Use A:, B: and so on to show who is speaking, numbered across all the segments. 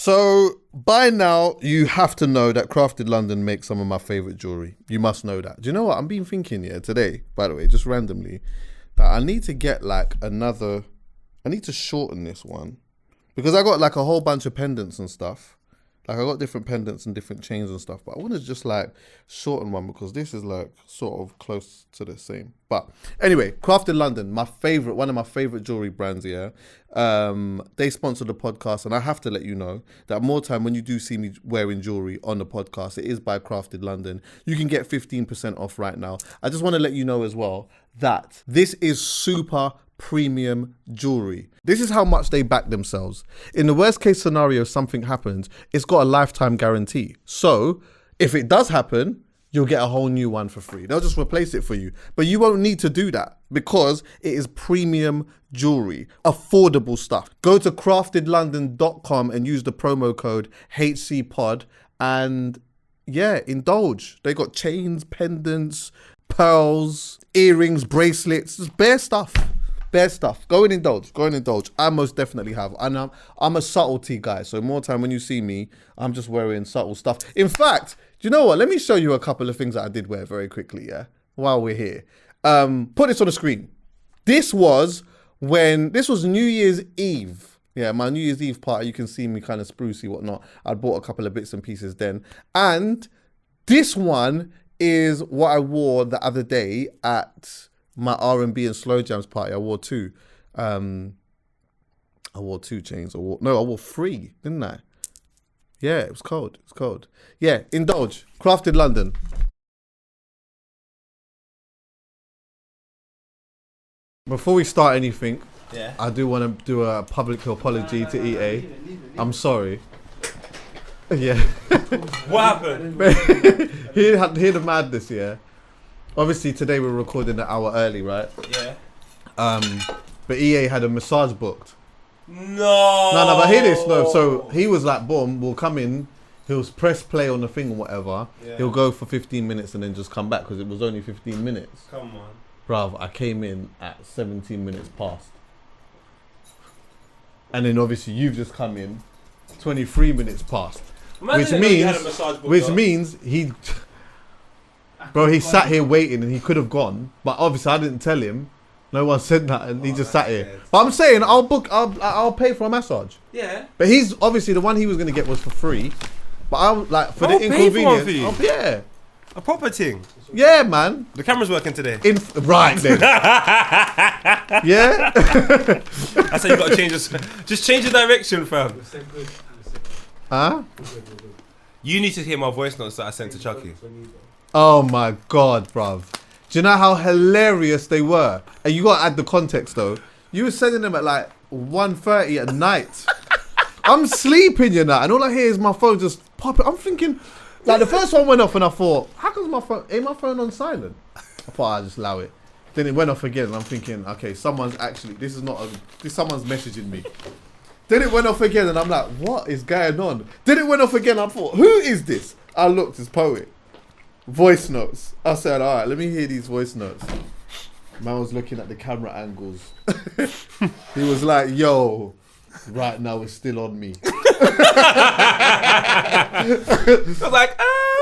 A: So by now, you have to know that Crafted London makes some of my favourite jewellery. You must know that. Do you know what? I've been thinking today, by the way, just randomly, that I need to get like another, I need to shorten this one. Because I got like a whole bunch of pendants and stuff. Like I got different pendants and different chains and stuff, but I want to just like shorten one because this is like sort of close to the same. But anyway, Crafted London, one of my favorite jewelry brands. Yeah, they sponsor the podcast, and I have to let you know that more time when you do see me wearing jewelry on the podcast, it is by Crafted London. You can get 15% off right now. I just want to let you know as well that this is super premium jewelry. This is how much they back themselves. In the worst case scenario, something happens, it's got a lifetime guarantee. So if it does happen, you'll get a whole new one for free. They'll just replace it for you. But you won't need to do that because it is premium jewelry, affordable stuff. Go to craftedlondon.com and use the promo code Hcpod and yeah, indulge. They got chains, pendants, pearls, earrings, bracelets, just bare stuff. Bare stuff. Go and indulge. I most definitely have. And I'm a subtlety guy. So more time when you see me, I'm just wearing subtle stuff. In fact, do you know what? Let me show you a couple of things that I did wear very quickly, yeah? While we're here. Put this on the screen. This was New Year's Eve. Yeah, my New Year's Eve party. You can see me kind of sprucey, whatnot. I bought a couple of bits and pieces then. And this one is what I wore the other day at my R&B and slow jams party. I wore two. I wore two chains. I wore three, didn't I? Yeah, it was cold. Yeah, indulge. Crafted London. Before we start anything, I do want to do a public apology to EA. I'm sorry. Yeah.
B: What happened?
A: Hear the madness, yeah. Obviously today we're recording an hour early, right?
B: Yeah.
A: But EA had a massage booked.
B: No,
A: but hear this, no. So he was like, boom, we'll come in, he'll press play on the thing or whatever. Yeah. He'll go for 15 minutes and then just come back because it was only 15 minutes.
B: Come on.
A: Bruv, I came in at 17 minutes past. And then obviously you've just come in 23 minutes past. Which means he... Bro, he sat here waiting and he could have gone, but obviously I didn't tell him. No one said that, and he just sat here. But I'm saying I'll pay for a massage.
B: Yeah.
A: But he's obviously the one he was gonna get was for free. But I'll for the inconvenience. Yeah.
B: A proper thing.
A: Yeah, man.
B: The camera's working today.
A: Right then. Yeah.
B: I said you gotta change this. Just change the direction, fam.
A: Huh?
B: You need to hear my voice notes that I sent to Chucky.
A: Oh my God, bruv. Do you know how hilarious they were? And you gotta add the context though. You were sending them at like 1:30 at night. I'm sleeping, you know, and all I hear is my phone just popping. I'm thinking, like the first one went off and I thought, how comes my phone, ain't my phone on silent? I thought I'd just allow it. Then it went off again and I'm thinking, okay, someone's messaging me. Then it went off again and I'm like, what is going on? Then it went off again. I thought, who is this? I looked, it's Poet. Voice notes. I said, all right, let me hear these voice notes. Man was looking at the camera angles. He was like, yo, right now it's still on me.
B: I was like,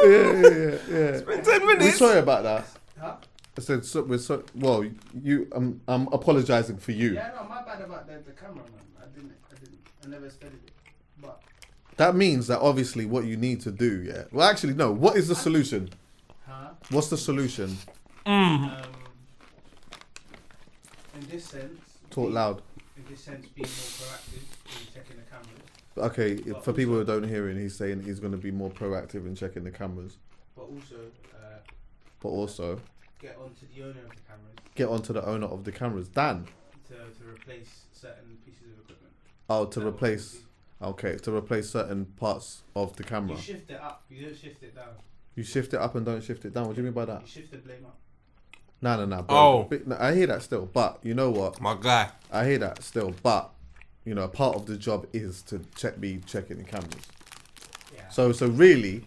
A: Yeah.
B: It's been 10 minutes.
A: We're sorry about that.
C: Huh?
A: I said, well, I'm apologizing for you.
C: Yeah, no, my bad about the camera, man. I never studied it. But
A: That means that obviously what you need to do, yeah. Well, actually, no. What is the solution? What's the solution?
C: in this sense,
A: Talk loud.
C: In this sense, being more proactive in checking the cameras.
A: Okay, for people who don't hear it, he's saying he's going to be more proactive in checking the cameras.
C: But
A: also,
C: get onto the owner of the cameras.
A: Get onto the owner of the cameras, Dan.
C: To replace certain pieces of equipment.
A: Oh, to replace certain parts of the camera.
C: You shift it up. You don't shift it down.
A: You shift it up and don't shift it down. What do you mean by that?
C: You shift the blame up.
A: No, bro.
B: Oh.
A: No, I hear that still, but you know what?
B: My guy.
A: I hear that still, but you know, part of the job is to be checking the cameras.
C: Yeah.
A: So really,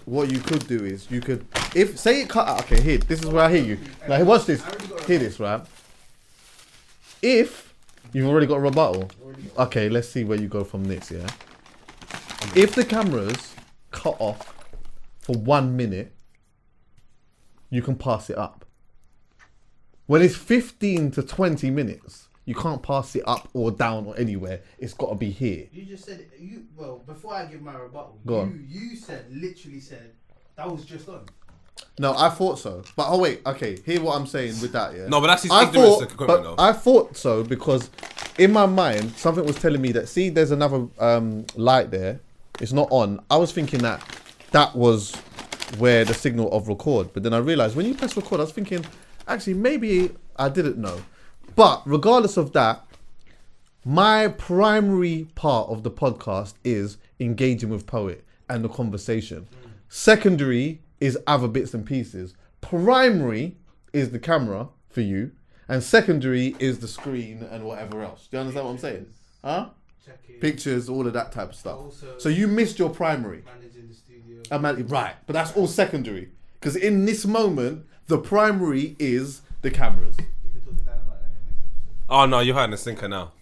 A: what you could do is if say it cut out. Okay, here. This is where I hear you. Now, watch this. Hear this, right? If you've already got a rebuttal, okay, let's see where you go from this. Yeah. If the camera's cut off for 1 minute, you can pass it up. When it's 15 to 20 minutes, you can't pass it up or down or anywhere. It's got to be here.
C: You just said before I give my rebuttal, you literally said that was just on.
A: No, I thought so. But okay, hear what I'm saying with that, yeah?
B: No, but that's his ignorance to equipment, though.
A: I thought so because in my mind, something was telling me that, see, there's another light there. It's not on. I was thinking that was where the signal of record. But then I realized when you press record, I was thinking, actually, maybe I didn't know. But regardless of that, my primary part of the podcast is engaging with Poet and the conversation. Secondary is other bits and pieces. Primary is the camera for you. And secondary is the screen and whatever else. Do you understand what I'm saying? Huh? Pictures, all of that type of stuff. So you missed your primary.
C: Managing the studio.
A: Right, but that's all secondary. Because in this moment, the primary is the cameras.
C: You can talk to Dan about that in the next episode.
B: Oh no, you're hiding a sinker now.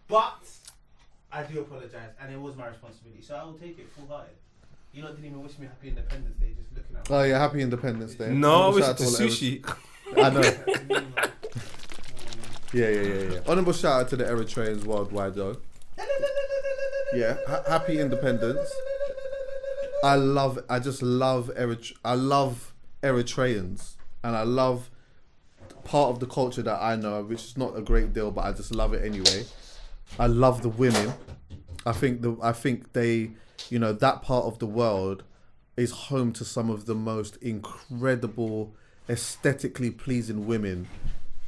C: But I do apologise, and it was my responsibility, so I will take it full-hearted. You lot didn't even wish me happy Independence Day, just looking at me.
A: Oh yeah, happy Independence Day.
B: No,
A: Honourable
B: it's
A: shout
B: the
A: out to all
B: sushi.
A: I know. Yeah. Honourable shout out to the Eritreans worldwide though. Yeah, happy independence. I just love Eritreans, and I love part of the culture that I know, which is not a great deal, but I just love it anyway. I love the women. I think they, that part of the world is home to some of the most incredible, aesthetically pleasing women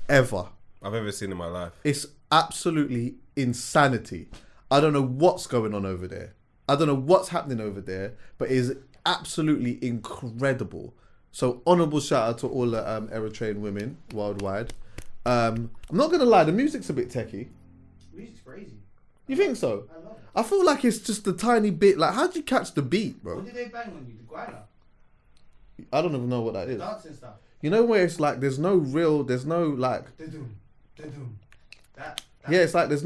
A: ever
B: I've ever seen in my life.
A: It's absolutely insanity. I don't know what's going on over there. I don't know what's happening over there, but it is absolutely incredible. So honourable shout out to all the Eritrean women worldwide. I'm not going to lie, the music's a bit techie.
C: Music's crazy.
A: You think so?
C: I love it.
A: I feel like it's just a tiny bit, like, how'd you catch the beat, bro?
C: What did they bang on you? The guana?
A: I don't even know what that is.
C: Dancing stuff.
A: You know where it's like, there's no like... Yeah, it's like, there's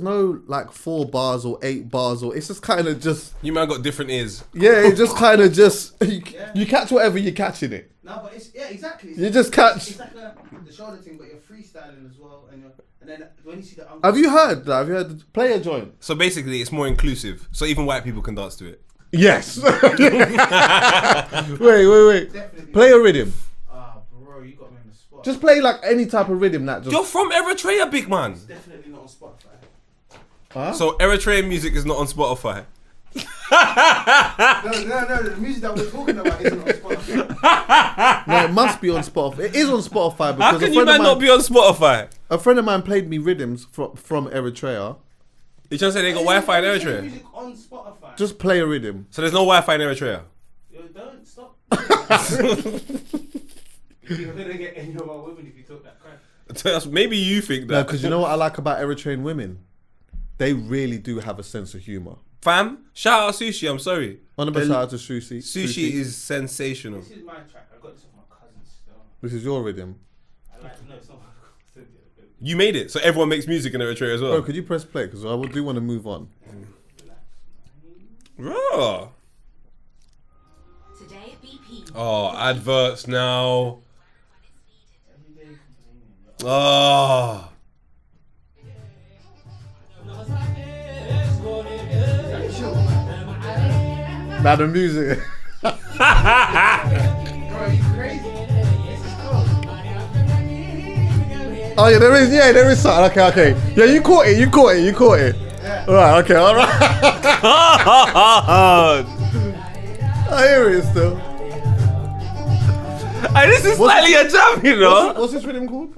A: no like 4 bars or 8 bars, or it's just kind of just...
B: You man got different ears.
A: Yeah, it just kind of just... You catch whatever you're catching it.
C: No, but it's... Yeah, exactly.
A: You just catch...
C: It's like the shoulder thing, but you're freestyling as well. And then when you see the...
A: Have you heard that? Have you heard the player joint?
B: So basically, it's more inclusive. So even white people can dance to it.
A: Yes. Wait.
C: Definitely.
A: Play a rhythm.
C: Bro, you got me on the spot.
A: Just play like any type of rhythm that just...
B: You're from Eritrea, big man.
C: It's definitely not on Spotify.
A: Huh?
B: So Eritrean music is not on Spotify.
C: No, the music that we're talking about isn't on Spotify.
A: No, it must be on Spotify. It is on Spotify because
B: How can you man not be on Spotify?
A: a friend of mine played me rhythms from Eritrea.
B: You trying to say they got Wi-Fi in
C: There's
B: Eritrea?
C: music on Spotify.
A: Just play a rhythm.
B: So there's no Wi-Fi in Eritrea?
C: Yo, don't stop. You're gonna get any of our women if you talk that crap.
B: Maybe you think
A: No,
B: that.
A: because you know what I like about Eritrean women? They really do have a sense of humour.
B: Fam, shout out Sushi, I'm sorry.
A: Honourable shout out to Sushi.
B: Sushi is sensational.
C: This is my track. I got this off my cousin still.
A: This is your rhythm.
C: No, it's not my cousin.
B: You made it, so everyone makes music in Eritrea as well.
A: Bro, could you press play? Because I do want to move on.
B: Raw.
D: Today at BP.
B: Oh, adverts now. Oh.
A: Now the music.
C: Bro, you crazy?
A: Oh yeah, there is something. Okay. Yeah, you caught it.
C: Yeah.
A: Alright, okay, alright. I hear it still.
B: Hey, this is slightly a jam, you know.
A: What's this rhythm called?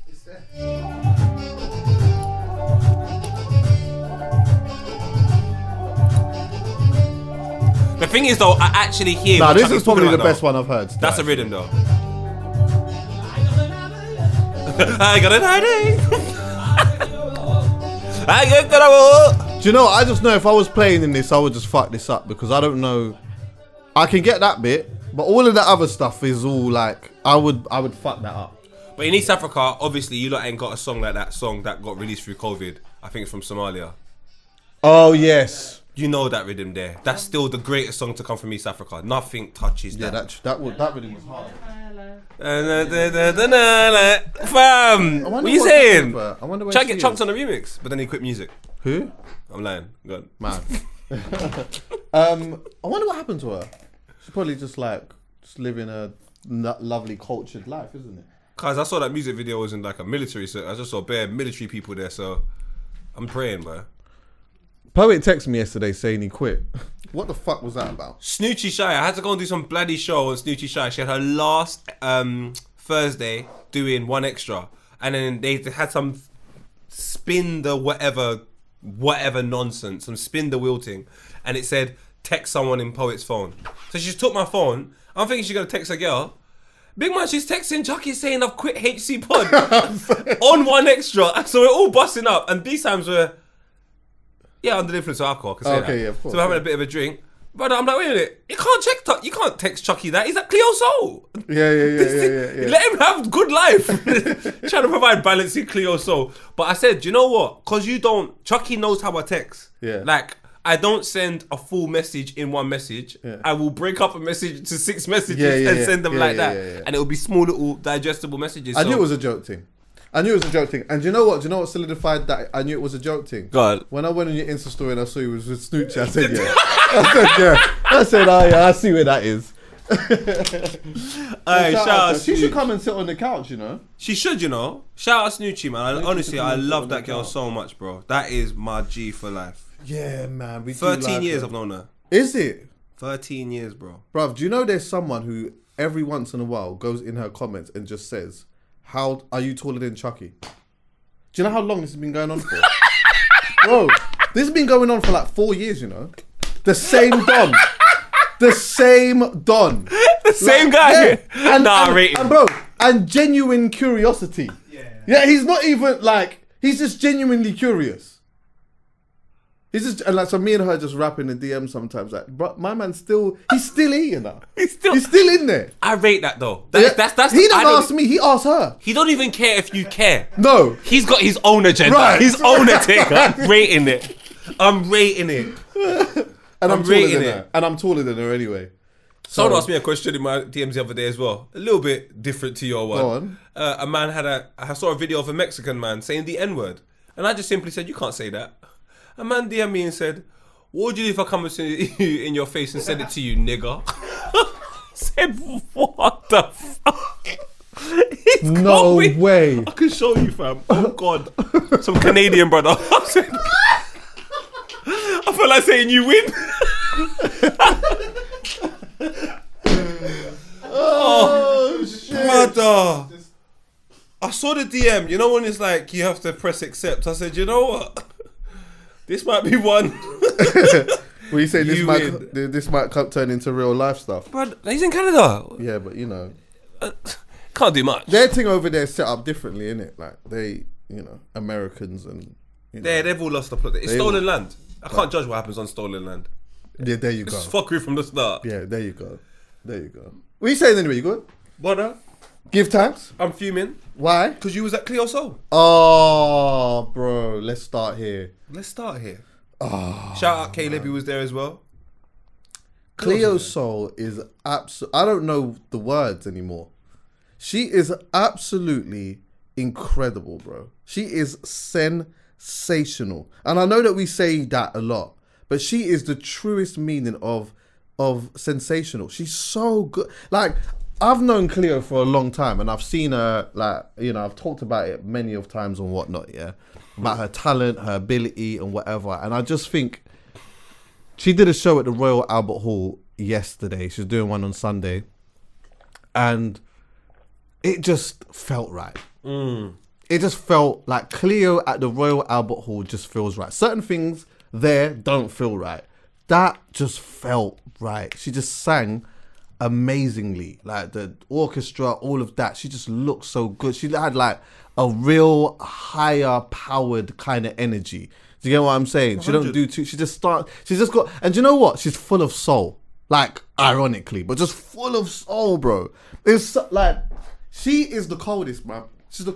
C: It's there.
B: The thing is, though, I actually hear.
A: Nah,
B: what
A: this
B: Chuck
A: is probably
B: talking
A: the
B: about,
A: best one I've heard.
B: That's a rhythm, though. I got an idea. I got
A: Do you know what? I just know if I was playing in this, I would just fuck this up because I don't know. I can get that bit, but all of the other stuff is all like I would fuck that up.
B: But in East Africa, obviously, you lot ain't got a song like that song that got released through COVID. I think it's from Somalia.
A: Oh yes.
B: You know that rhythm there. That's still the greatest song to come from East Africa. Nothing touches
A: Yeah,
B: that.
A: that rhythm was hard.
B: Fam, what are you saying?
A: I wonder where
B: Try to
A: she
B: get Chunks
A: is.
B: on the remix, but then he quit music.
A: Who?
B: I'm lying. Go on.
A: Man. I wonder what happened to her. She's probably just living a lovely cultured life, isn't it?
B: Cause I saw that music video was in like a military, so I just saw bare military people there. So I'm praying, bro.
A: Poet texted me yesterday saying he quit. What the fuck was that about?
B: Snoochie Shy. I had to go and do some bloody show on Snoochie Shy. She had her last Thursday doing one extra, and then they had some spin the whatever nonsense, some spin the wheel thing, and it said text someone in Poet's phone. So she just took my phone. I'm thinking she's gonna text a girl. Big man, she's texting Chucky saying I've quit Hcpod on one extra. So we're all busting up, and these times we're under the influence of alcohol. I can say that.
A: Yeah, of course.
B: So we're having a bit of a drink. But I'm like, wait a minute, you can't text Chucky that. He's at Cleo Soul.
A: Yeah.
B: Let him have good life. Trying to provide balance in Cleo Soul. But I said, you know what? Because Chucky knows how I text.
A: Yeah.
B: Like, I don't send a full message in one message. Yeah. I will break up a message to 6 messages and send them like that. Yeah. And it will be small little digestible messages.
A: I knew it was a joke thing. And do you know what? Solidified that I knew it was a joke thing?
B: God.
A: When I went on your Insta story and I saw you was with Snoochie, I said, yeah. I said, oh yeah, I see where that is.
B: Shout out
A: she should come and sit on the couch, you know?
B: She should, you know? Shout out Snoochie, man. Honestly, I love that girl so much, bro. That is my G for life.
A: Yeah, man.
B: 13 years I've known her.
A: Is it?
B: 13 years, bro.
A: Bruv, do you know there's someone who every once in a while goes in her comments and just says, how are you taller than Chucky? Do you know how long this has been going on for? Bro, this has been going on for like 4 years, you know? The same Don. The same Don.
B: The same guy?
A: Yeah.
B: I rate him.
A: And bro, and genuine curiosity. Yeah, he's not even like, he's just genuinely curious. He's just, and like, so me and her just rapping in DM sometimes, like, but my man's he's still eating now. He's still in there.
B: I rate that though.
A: He don't ask me, he asks her.
B: He don't even care if you care.
A: No.
B: He's got his own agenda.
A: Right.
B: His own agenda. I'm rating it.
A: And I'm taller than her. And I'm taller than her anyway.
B: Someone asked me a question in my DMs the other day as well. A little bit different to your one.
A: Go on.
B: A man I saw a video of a Mexican man saying the N-word. And I just simply said, you can't say that. A man DM'd me and said, what would you do if I come and say you in your face and said it to you, nigga? Said, what the fuck?
A: No way.
B: I can show you, fam. Oh, God. Some Canadian brother. I feel like saying you win.
A: Oh, shit.
B: Brother. I saw the DM. You know when it's like you have to press accept? I said, you know what? This might be one.
A: Well, you say this might turn into real life stuff.
B: But he's in Canada.
A: Yeah, but you know.
B: Can't do much.
A: Their thing over there is set up differently, innit? Like they, Americans and...
B: They've all lost the plot. It's stolen land. I can't judge what happens on stolen land.
A: Yeah, there you go.
B: It's fuckery from the start.
A: Yeah, there you go. What are you saying anyway? You good?
B: Brother,
A: give thanks.
B: I'm fuming.
A: Why?
B: Because you was at Cleo Soul.
A: Oh, bro. Let's start here. Oh,
B: shout out Caleb, who was there as well.
A: Cleo Soul is absolutely... I don't know the words anymore. She is absolutely incredible, bro. She is sensational. And I know that we say that a lot, but she is the truest meaning of sensational. She's so good. Like, I've known Cleo for a long time and I've seen her, like, I've talked about it many of times and whatnot, yeah? About her talent, her ability and whatever. And I just think she did a show at the Royal Albert Hall yesterday. She's doing one on Sunday. And it just felt right. It just felt like Cleo at the Royal Albert Hall just feels right. Certain things there don't feel right. That just felt right. She just sang amazingly. Like the orchestra, all of that. She just looked so good. She had like a real higher powered kind of energy. Do you get what I'm saying? 100. She don't do too. She's just got, and do you know what? She's full of soul. Like, ironically, but just full of soul, bro. It's like, she is the coldest, man. She's the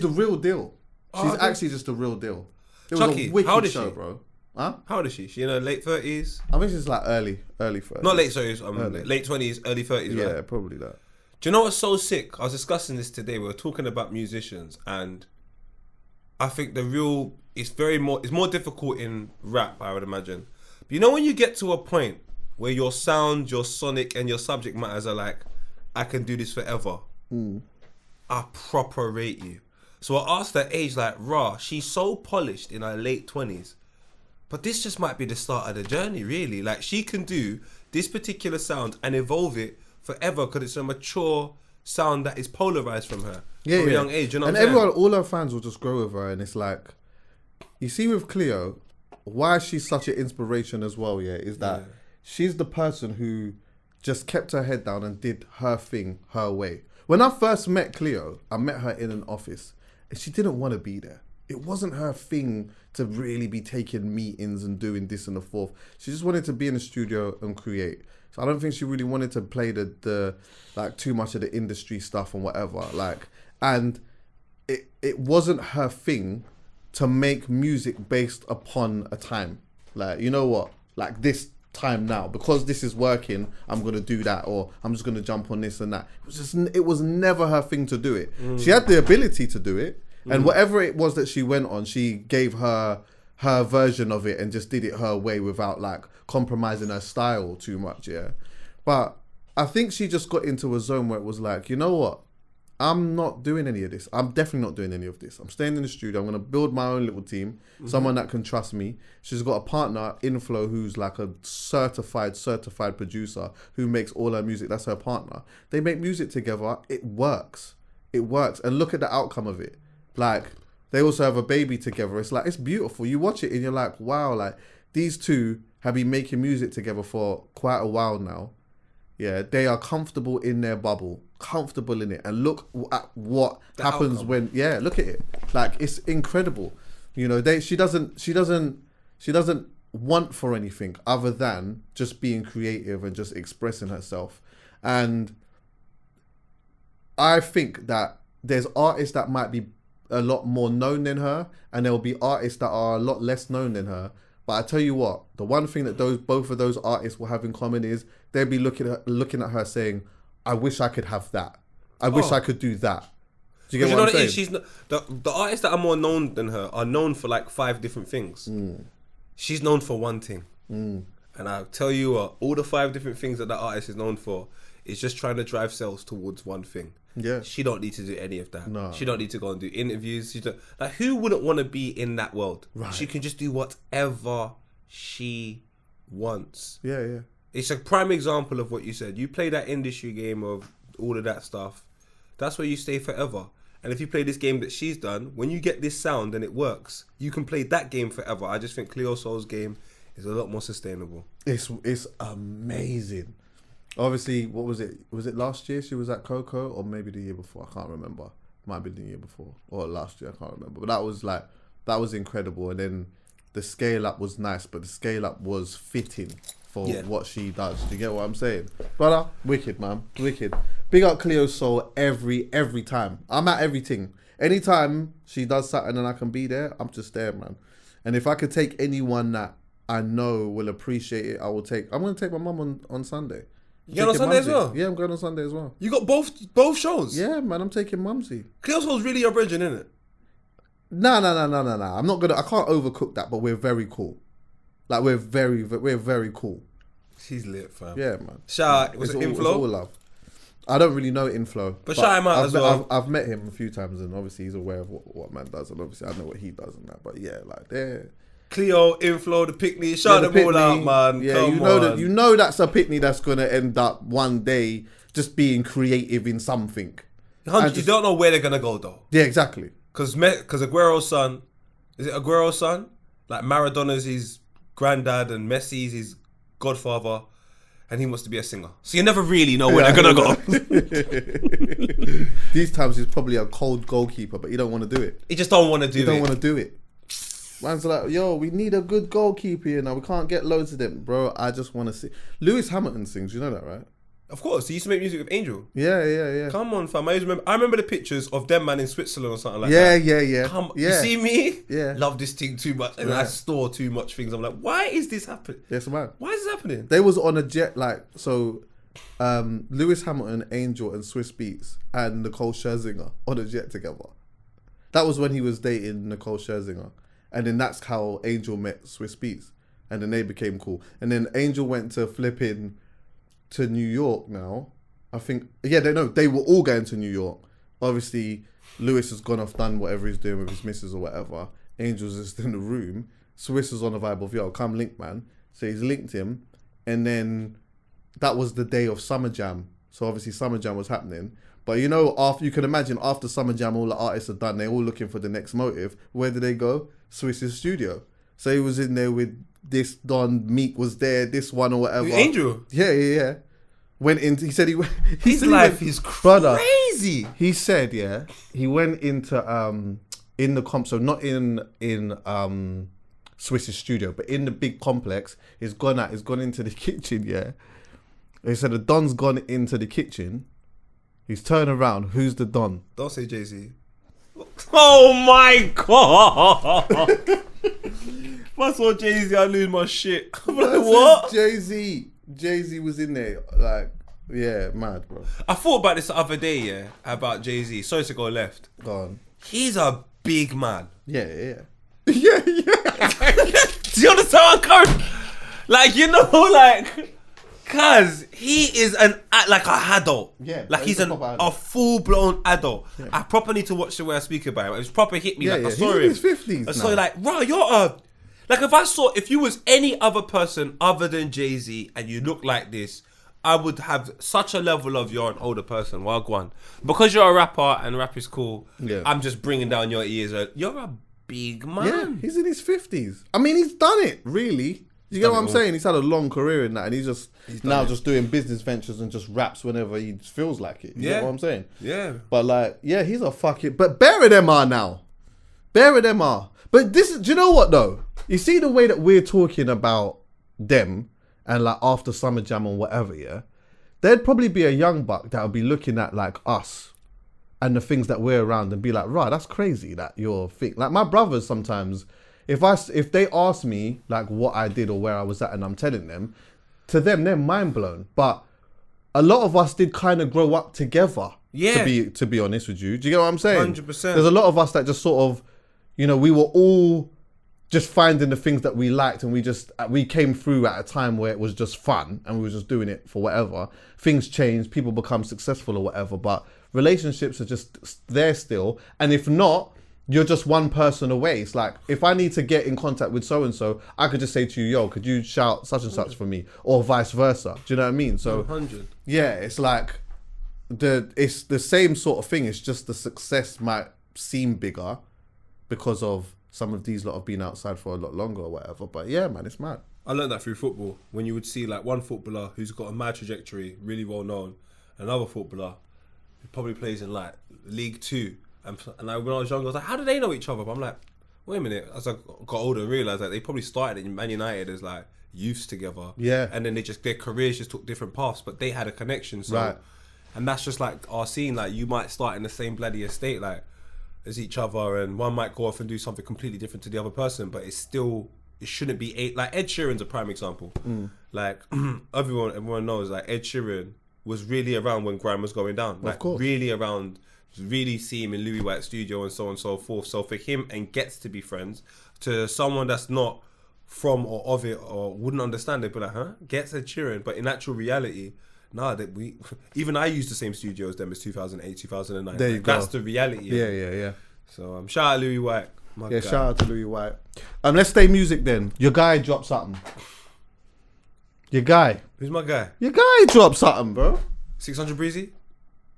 A: real deal. She's actually just the real deal. It was
B: Chucky,
A: a wicked
B: how old is
A: show,
B: she?
A: bro. Huh?
B: How old is she? She in her late 30s?
A: I think she's like early 30s.
B: Not late 30s, late 20s, early 30s,
A: Yeah,
B: right?
A: probably that.
B: Do you know what's so sick? I was discussing this today. We were talking about musicians, and I think it's more difficult in rap, I would imagine. But you know when you get to a point where your sound, your sonic, and your subject matters are like, I can do this forever. I proper rate you. So I asked her age, like, rah, she's so polished in her late 20s. But this just might be the start of the journey, really. Like, she can do this particular sound and evolve it forever because it's a mature sound that is polarized from her from a young age. You know what I'm saying?
A: everyone, all her fans will just grow with her, and it's like, you see with Cleo, why she's such an inspiration as well. Yeah, is that she's the person who just kept her head down and did her thing her way. When I first met Cleo, I met her in an office, and she didn't want to be there. It wasn't her thing to really be taking meetings and doing this and the fourth. She just wanted to be in the studio and create. So I don't think she really wanted to play the like too much of the industry stuff and whatever. Like, and it wasn't her thing to make music based upon a time. Like, you know what? Like this time now, because this is working, I'm gonna do that, or I'm just gonna jump on this and that. It was never her thing to do it. She had the ability to do it, and whatever it was that she went on, she gave her version of it and just did it her way without like compromising her style too much. Yeah, but I think she just got into a zone where it was like, you know what, I'm not doing any of this. I'm definitely not doing any of this. I'm staying in the studio. I'm going to build my own little team, someone that can trust me. She's got a partner, Inflow, who's like a certified producer who makes all her music. That's her partner. They make music together. It works. And look at the outcome of it. Like, they also have a baby together. It's like, it's beautiful. You watch it and you're like, wow, like these two have been making music together for quite a while now. Yeah, they are comfortable in their bubble, comfortable in it, and look at what happens
B: outcome.
A: when. Yeah, look at it. Like, it's incredible. You know, she doesn't want for anything other than just being creative and just expressing herself. And I think that there's artists that might be a lot more known than her, and there will be artists that are a lot less known than her. But I tell you what, the one thing that both of those artists will have in common is they'll be looking at her saying, I wish I could have that. I wish I could do that. Do you get what I'm saying?
B: She's not, the artists that are more known than her are known for like 5 different things. She's known for one thing. And I'll tell you what, all the 5 different things that artist is known for is just trying to drive sales towards one thing.
A: Yeah.
B: She don't need to do any of that.
A: No.
B: She don't need to go and do interviews. Like, who wouldn't want to be in that world?
A: Right.
B: She can just do whatever she wants.
A: Yeah.
B: It's a prime example of what you said. You play that industry game of all of that stuff. That's where you stay forever. And if you play this game that she's done, when you get this sound and it works, you can play that game forever. I just think Cleo Soul's game is a lot more sustainable.
A: It's amazing. Obviously, what was it? Was it last year she was at Coco, or maybe the year before? I can't remember. Might be the year before or last year. I can't remember. But that was incredible. And then the scale up was nice, but the scale up was fitting for what she does. Do you get what I'm saying, brother? Wicked, man, wicked. Big up Cleo Soul every time. I'm at everything. Anytime she does something and I can be there, I'm just there, man. And if I could take anyone that I know will appreciate it, I will take. I'm going to take my mum on Sunday.
B: You going on Sunday as well?
A: Yeah, I'm going on Sunday as well.
B: You got both shows?
A: Yeah, man, I'm taking Mumsy.
B: Cleo Soul's really your bridging, isn't it?
A: No. I'm not gonna. I can't overcook that, but we're very cool. Like, we're very cool.
B: She's lit, fam.
A: Yeah, man.
B: Shout out, was it Inflow?
A: It's all love. I don't really know Inflow,
B: but shout him out as well.
A: I've met him a few times, and obviously he's aware of what man does, and obviously I know what he does and that. But yeah, like, they're
B: Cleo, Inflow, the Pickney, shout them all out, man.
A: Yeah,
B: Come
A: you know that's a Pickney that's gonna end up one day just being creative in something.
B: You don't know where they're gonna go though.
A: Yeah, exactly.
B: Because Aguero's son, is it Aguero's son? Like, Maradona's his granddad and Messi's his godfather, and he wants to be a singer. So you never really know where they're gonna go.
A: These times he's probably a cold goalkeeper, but he don't want to do it.
B: He just don't want to do it.
A: He don't want to do it. Man's like, yo, we need a good goalkeeper here now. We can't get loads of them, bro. I just want to see. Lewis Hamilton sings. You know that, right?
B: Of course, he used to make music with Angel.
A: Yeah.
B: Come on, fam. I remember the pictures of them man in Switzerland or something like that.
A: Yeah.
B: Come,
A: yeah.
B: you see me?
A: Yeah.
B: Love this thing too much, and I store too much things. I'm like, why is this happening?
A: Yes, man.
B: Why is this happening?
A: They was on a jet Lewis Hamilton, Angel, and Swiss Beats and Nicole Scherzinger on a jet together. That was when he was dating Nicole Scherzinger, and then that's how Angel met Swiss Beats, and then they became cool. And then Angel went to flipping to New York now. I think, they were all going to New York. Obviously, Lewis has gone off, done whatever he's doing with his missus or whatever. Angel's just in the room. Swiss is on the vibe of, yo, come link, man. So he's linked him. And then that was the day of Summer Jam. So obviously Summer Jam was happening. But you know, after, you can imagine after Summer Jam, all the artists are done. They're all looking for the next motive. Where did they go? Swiss's studio. So he was in there with this Don, Meek was there, this one or whatever.
B: Angel?
A: Yeah. Went in, he said
B: His life is crazy.
A: He said, he went into, in the comp, so not in Swiss's studio, but in the big complex, he's gone into the kitchen, He said the Don's gone into the kitchen, he's turned around, who's the Don?
B: Don't say Jay-Z. Oh my God. If I saw Jay-Z, I'd lose my shit. I'm like, what?
A: Jay-Z was in there, like, mad, bro.
B: I thought about this the other day, about Jay-Z. Sorry to go left.
A: Go on.
B: He's a big man.
A: Yeah.
B: Do you understand what I'm coming? Like, you know, like, cause he is like a adult.
A: Yeah.
B: Like he's a full-blown adult. Yeah. I proper need to watch the way I speak about him. It's proper hit me. I saw him.
A: He's in his 50s now.
B: So like, bro, like if you was any other person other than Jay-Z and you look like this, I would have such a level of you're an older person. Well, go on. Because you're a rapper and rap is cool, I'm just bringing down your ears. You're a big man.
A: Yeah, he's in his 50s. I mean, he's done it, really. You get what I'm saying? He's had a long career in that, and he's now just doing business ventures and just raps whenever he feels like it. You get what I'm saying?
B: Yeah.
A: But like, he's a fucking... But Bear of them are now. Bear of them are. But this is... Do you know what, though? You see the way that we're talking about them, and like after Summer Jam and whatever, there'd probably be a young buck that would be looking at like us and the things that we're around and be like, right, that's crazy that you're thick. Like my brothers sometimes, if they ask me like what I did or where I was at and I'm telling them, to them they're mind blown. But a lot of us did kind of grow up together. Yeah. To be honest with you, do you get what I'm saying?
B: 100%.
A: There's a lot of us that just sort of, we were all just finding the things that we liked, and we came through at a time where it was just fun and we were just doing it for whatever. Things change, people become successful or whatever, but relationships are just there still. And if not, you're just one person away. It's like, if I need to get in contact with so-and-so, I could just say to you, yo, could you shout such and such for me? Or vice versa. Do you know what I mean? So
B: 100.
A: Yeah, it's like, it's the same sort of thing. It's just the success might seem bigger because of some of these lot have been outside for a lot longer or whatever. But yeah, man, it's mad.
B: I learned that through football. When you would see like one footballer who's got a mad trajectory, really well known, another footballer who probably plays in like League 2. And when I was younger, I was like, how do they know each other? But I'm like, wait a minute. As I got older, I realised that they probably started in Man United as like youths together. Yeah. And then their careers just took different paths, but they had a connection. So, right. And that's just like our scene. Like you might start in the same bloody estate, like as each other, and one might go off and do something completely different to the other person, but it shouldn't be like Ed Sheeran's a prime example. Like everyone knows like Ed Sheeran was really around when grime was going down. Like, of course. Really see him in Louis White's studio and so on and so forth. So for him and Gets to be friends, to someone that's not from or of it or wouldn't understand, they'd be like, huh? Gets Ed Sheeran. But in actual reality, even I used the same studio as them as 2008, 2009.
A: There you go.
B: That's the reality.
A: Yeah.
B: So shout out Louis White.
A: Shout out to Louis White. Let's stay music then. Your guy dropped something. Your guy.
B: Who's my guy?
A: Your guy dropped something, bro.
B: 600 Breezy?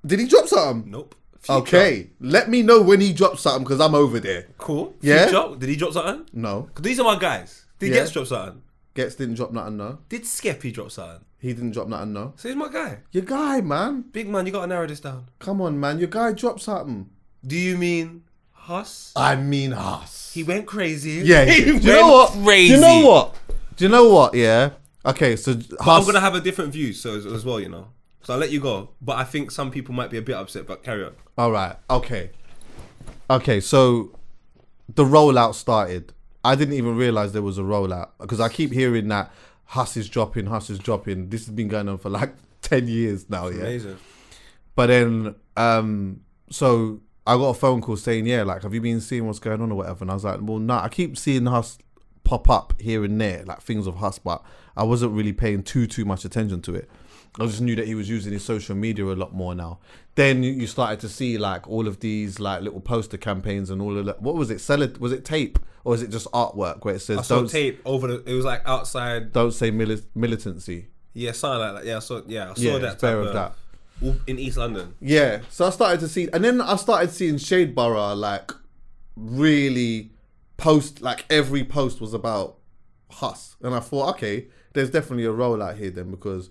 A: Did he drop something?
B: Nope.
A: Future. Okay. Let me know when he dropped something because I'm over there.
B: Cool.
A: Yeah.
B: Future? Did he drop something?
A: No.
B: Because these are my guys. Did Gets drop something?
A: Gets didn't drop nothing, no.
B: Did Skeppy drop something?
A: He didn't drop nothing, no.
B: So he's my guy.
A: Your guy, man.
B: Big man, you gotta narrow this down.
A: Come on, man. Your guy dropped something.
B: Do you mean Hus?
A: I mean Hus.
B: He went crazy.
A: Yeah.
B: He
A: Do you know what?
B: Crazy.
A: Do you know what? Yeah. Okay, so
B: Hus, I'm gonna have a different view, so as well, So I'll let you go. But I think some people might be a bit upset, but carry on.
A: All right. Okay. So the rollout started. I didn't even realize there was a rollout because I keep hearing that Hus is dropping. This has been going on for like 10 years now.
B: That's amazing.
A: But then, so I got a phone call saying, yeah, like, have you been seeing what's going on or whatever? And I was like, well, nah, I keep seeing Hus pop up here and there, like things of Hus, but I wasn't really paying too much attention to it. I just knew that he was using his social media a lot more now. Then you started to see like all of these like little poster campaigns and all of that. What was it? Was it tape or was it just artwork where it says?
B: I saw tape over the. It was like outside.
A: Don't say militancy.
B: Yeah, something like that. Yeah, I saw that.
A: It's better of that.
B: In East London.
A: Yeah, so I started to see, and then I started seeing Shade Borough like really post, like every post was about Hus, and I thought, okay, there's definitely a rollout here then because.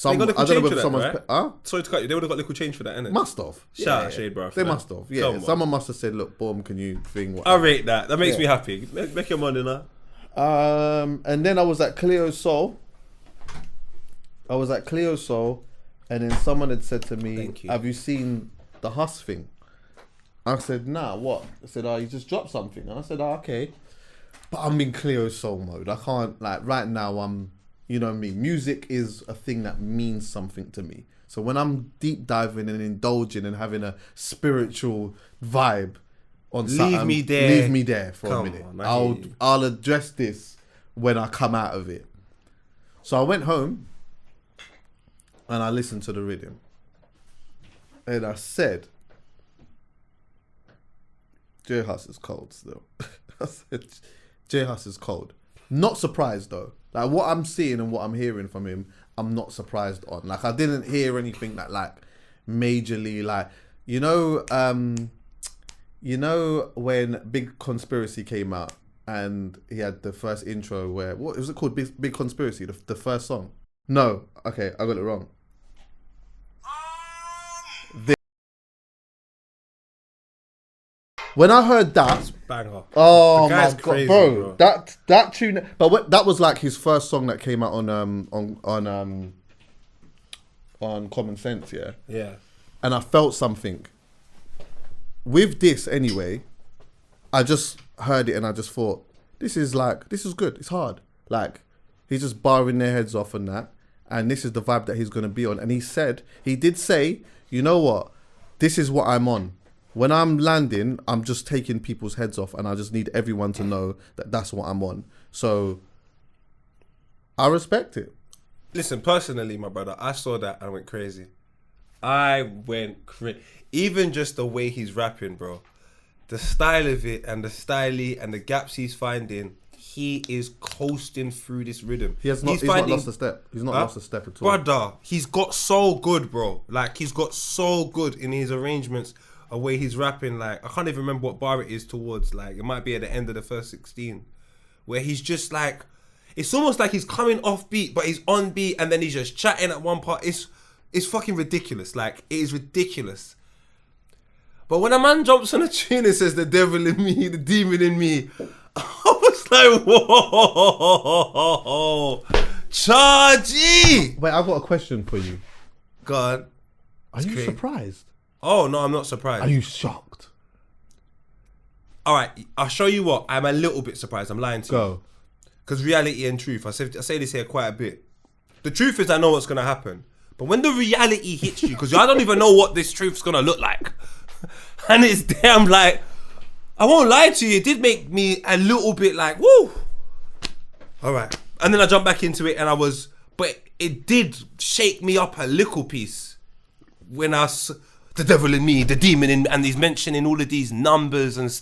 A: I don't know if someone's...
B: Right? Sorry to cut you. They would have got little change for that, innit?
A: Must have.
B: Shout out Shade, bro.
A: They must have. Yeah. Someone must have said, look, boom, can you thing...
B: Whatever. I rate that. That makes me happy. Make your money now.
A: And then I was at Cleo Soul. And then someone had said to me, have you seen the Hus thing? I said, nah, what? I said, you just dropped something. And I said, okay. But I'm in Cleo Soul mode. I can't, like, right now I'm... You know what I mean? Music is a thing that means something to me. So when I'm deep diving and indulging and having a spiritual vibe on something, leave me there for a minute. I'll address this when I come out of it. So I went home and I listened to the rhythm. And I said, J Hus is cold still. I said, J Hus is cold. Not surprised though. Like what I'm seeing and what I'm hearing from him, I'm not surprised on. Like I didn't hear anything that like majorly like when Big Conspiracy came out and he had the first intro where what was it called? Big Conspiracy, the first song. No, okay, I got it wrong. When I heard that,
B: banger.
A: Oh my god,
B: crazy,
A: bro! That tune, but that was like his first song that came out on Common Sense, yeah.
B: Yeah.
A: And I felt something with this anyway. I just heard it and I just thought, this is good. It's hard. Like he's just barring their heads off and that, and this is the vibe that he's gonna be on. And he did say, you know what, this is what I'm on. When I'm landing, I'm just taking people's heads off and I just need everyone to know that that's what I'm on. So, I respect it.
B: Listen, personally, my brother, I saw that and I went crazy. Even just the way he's rapping, bro. The style of it and the styly and the gaps he's finding, he is coasting through this rhythm.
A: He's not lost a step. He's not lost a step at all.
B: Brother, he's got so good, bro. Like, he's got so good in his arrangements. A way he's rapping, like I can't even remember what bar it is towards. Like it might be at the end of the first 16, where he's just like, it's almost like he's coming off beat, but he's on beat, and then he's just chatting at one part. It's fucking ridiculous. Like it is ridiculous. But when a man jumps on a tune and says the devil in me, the demon in me, I was like, whoa, Chargy.
A: Wait, I've got a question for you.
B: God,
A: are you surprised?
B: Oh, no, I'm not surprised.
A: Are you shocked?
B: All right, I'll show you what. I'm a little bit surprised. I'm lying to you. Because reality and truth, I say this here quite a bit. The truth is I know what's going to happen. But when the reality hits you, because I don't even know what this truth's going to look like. And it's there, I'm like, I won't lie to you. It did make me a little bit like, woo. All right. And then I jumped back into it and but it did shake me up a little piece when the devil in me, the demon in, and he's mentioning all of these numbers and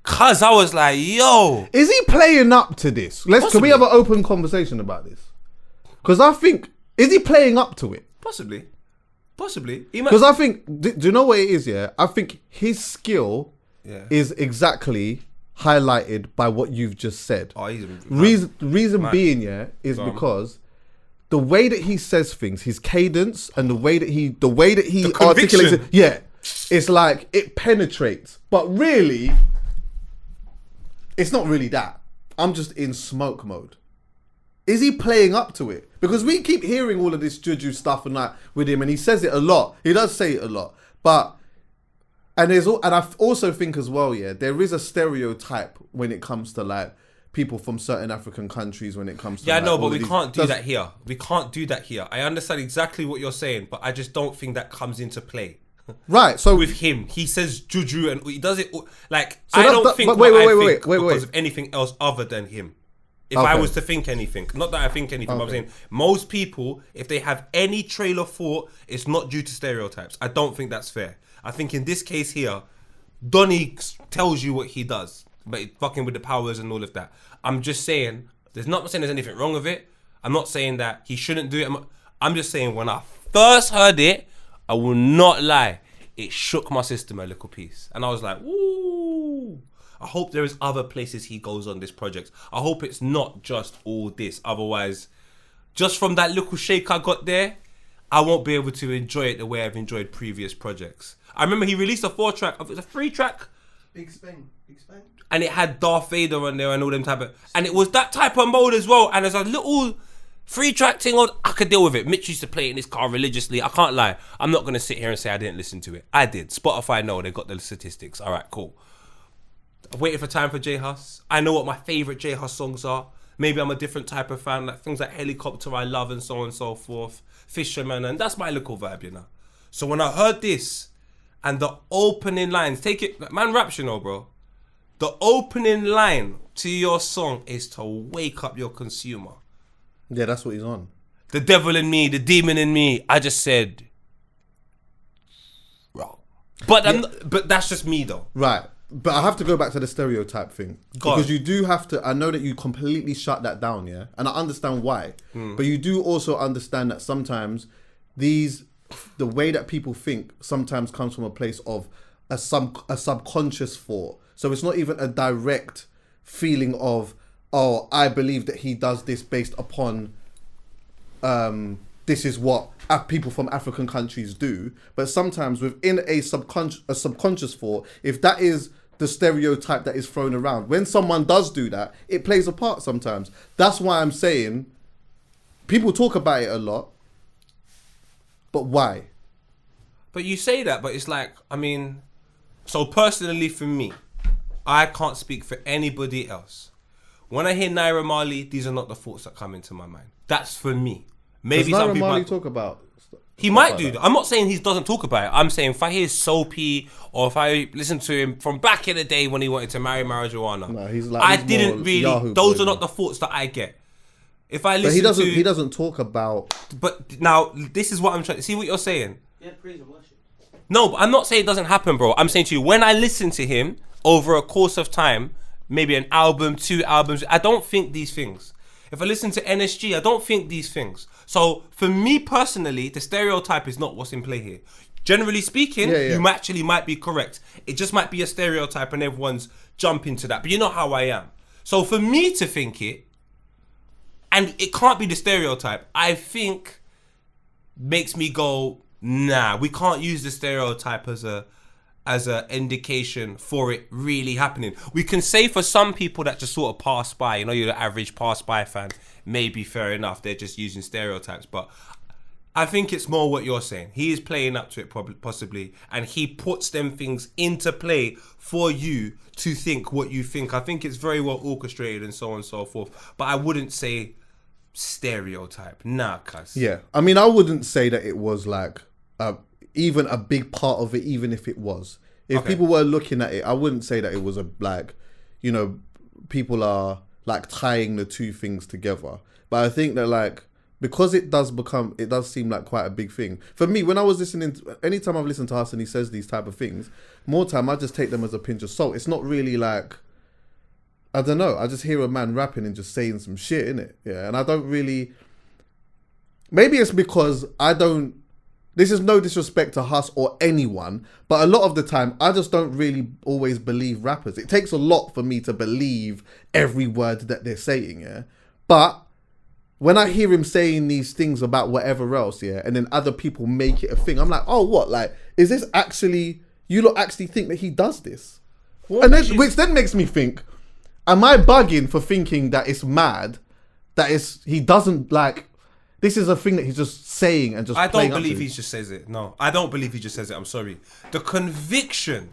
B: cause I was like, yo,
A: is he playing up to this? Can we have an open conversation about this? Because I think, is he playing up to it?
B: Possibly.
A: Because I think, do you know what it is? Yeah, I think his skill is exactly highlighted by what you've just said.
B: Oh,
A: reason being, is because the way that he says things, his cadence, and the way that he articulates it, it's like it penetrates. But really, it's not really that. I'm just in smoke mode. Is he playing up to it? Because we keep hearing all of this juju stuff and that with him, and he says it a lot. He does say it a lot, but and I also think as well, yeah, there is a stereotype when it comes to like people from certain African countries when it comes to
B: Yeah,
A: like,
B: no,
A: all
B: but
A: of
B: we
A: these-
B: can't do that here. We can't do that here. I understand exactly what you're saying, but I just don't think that comes into play.
A: Right, so
B: With him, he says juju and he does it like
A: So
B: I
A: that's
B: don't
A: the-
B: think
A: but
B: what
A: wait,
B: I
A: wait,
B: think
A: wait,
B: because of anything else other than him. If I
A: Okay.
B: was to think anything, not that I think anything, but I'm
A: Okay.
B: saying most people, if they have any trail of thought, it's not due to stereotypes. I don't think that's fair. I think in this case here, Donnie tells you what he does, but it's fucking with the powers and all of that. I'm just saying, I'm not saying there's anything wrong with it. I'm not saying that he shouldn't do it. I'm just saying when I first heard it, I will not lie, it shook my system a little piece. And I was like, ooh. I hope there is other places he goes on this project. I hope it's not just all this. Otherwise, just from that little shake I got there, I won't be able to enjoy it the way I've enjoyed previous projects. I remember he released a 4-track, it was a 3-track,
C: Big Spain.
B: and it had Darth Vader on there and all them type of, and it was that type of mode as well. And there's a little 3-track thing on, I could deal with it. Mitch used to play it in his car religiously. I can't lie. I'm not gonna sit here and say I didn't listen to it. I did. Spotify, no, they got the statistics. All right, cool. I've waited for time for J Hus. I know what my favorite J Hus songs are. Maybe I'm a different type of fan, like things like Helicopter I love and so on and so forth. Fisherman, and that's my little vibe, you know. So when I heard this and the opening lines, take it, man raps, you know, bro. The opening line to your song is to wake up your consumer.
A: yeah, that's what he's on.
B: The devil in me, the demon in me. I just said, bro. But but that's just me though.
A: Right. But I have to go back to the stereotype thing.
B: Go
A: Because
B: on.
A: you do have to, I know that you completely shut that down, yeah? And I understand why. But you do also understand that sometimes the way that people think sometimes comes from a place of a subconscious thought. So it's not even a direct feeling of, oh, I believe that he does this based upon this is what people from African countries do. But sometimes within a subconscious thought, if that is the stereotype that is thrown around, when someone does do that, it plays a part sometimes. That's why I'm saying people talk about it a lot, but why?
B: But you say that, but it's like, I mean, so personally for me, I can't speak for anybody else. When I hear Naira Marley, these are not the thoughts that come into my mind. That's for me. Maybe
A: Does
B: some
A: Naira
B: people
A: Marley
B: might,
A: talk about
B: he
A: stuff
B: might
A: like
B: do
A: that?
B: that. I'm not saying he doesn't talk about it. I'm saying if I hear Soapy or if I listen to him from back in the day when he wanted to marry marijuana,
A: No, he's like-
B: I
A: he's
B: didn't
A: more
B: really.
A: Yahoo
B: Those
A: boy,
B: are not
A: man.
B: the thoughts that I get. If I
A: But
B: listen
A: he doesn't talk about.
B: but now this is what I'm trying to see what you're saying.
C: Yeah, praise and worship.
B: No, but I'm not saying it doesn't happen, bro. I'm saying to you, when I listen to him over a course of time, maybe an album, 2 albums, I don't think these things. If I listen to NSG, I don't think these things. So for me personally, the stereotype is not what's in play here. Generally speaking,
A: Yeah.
B: you actually might be correct. It just might be a stereotype and everyone's jumping to that. But you know how I am. So for me to think it, and it can't be the stereotype, I think makes me go, nah, we can't use the stereotype as a indication for it really happening. We can say for some people that just sort of pass by, you know, you're the average pass by fan, maybe fair enough, they're just using stereotypes, but I think it's more what you're saying. He is playing up to it possibly, and he puts them things into play for you to think what you think. I think it's very well orchestrated and so on and so forth, but I wouldn't say stereotype. Nah, cuz.
A: Yeah, I mean, I wouldn't say that it was like even a big part of it, even if it was. If
B: Okay.
A: people were looking at it, I wouldn't say that it was people are like tying the two things together. But I think that like, because it does seem like quite a big thing. For me, when I was anytime I've listened to Hus and he says these type of things, more time I just take them as a pinch of salt. It's not really like, I don't know, I just hear a man rapping and just saying some shit, innit? Yeah, and I don't really, maybe it's because this is no disrespect to Hus or anyone, but a lot of the time, I just don't really always believe rappers. It takes a lot for me to believe every word that they're saying, yeah? But when I hear him saying these things about whatever else, yeah, and then other people make it a thing, I'm like, oh, what? Like, is this actually, you lot actually think that he does this? Which then makes me think, am I bugging for thinking that it's mad that is he doesn't like. This is a thing that he's just saying and just.
B: I don't
A: playing up
B: believe
A: to.
B: he just says it. No, I don't believe he just says it. I'm sorry. The conviction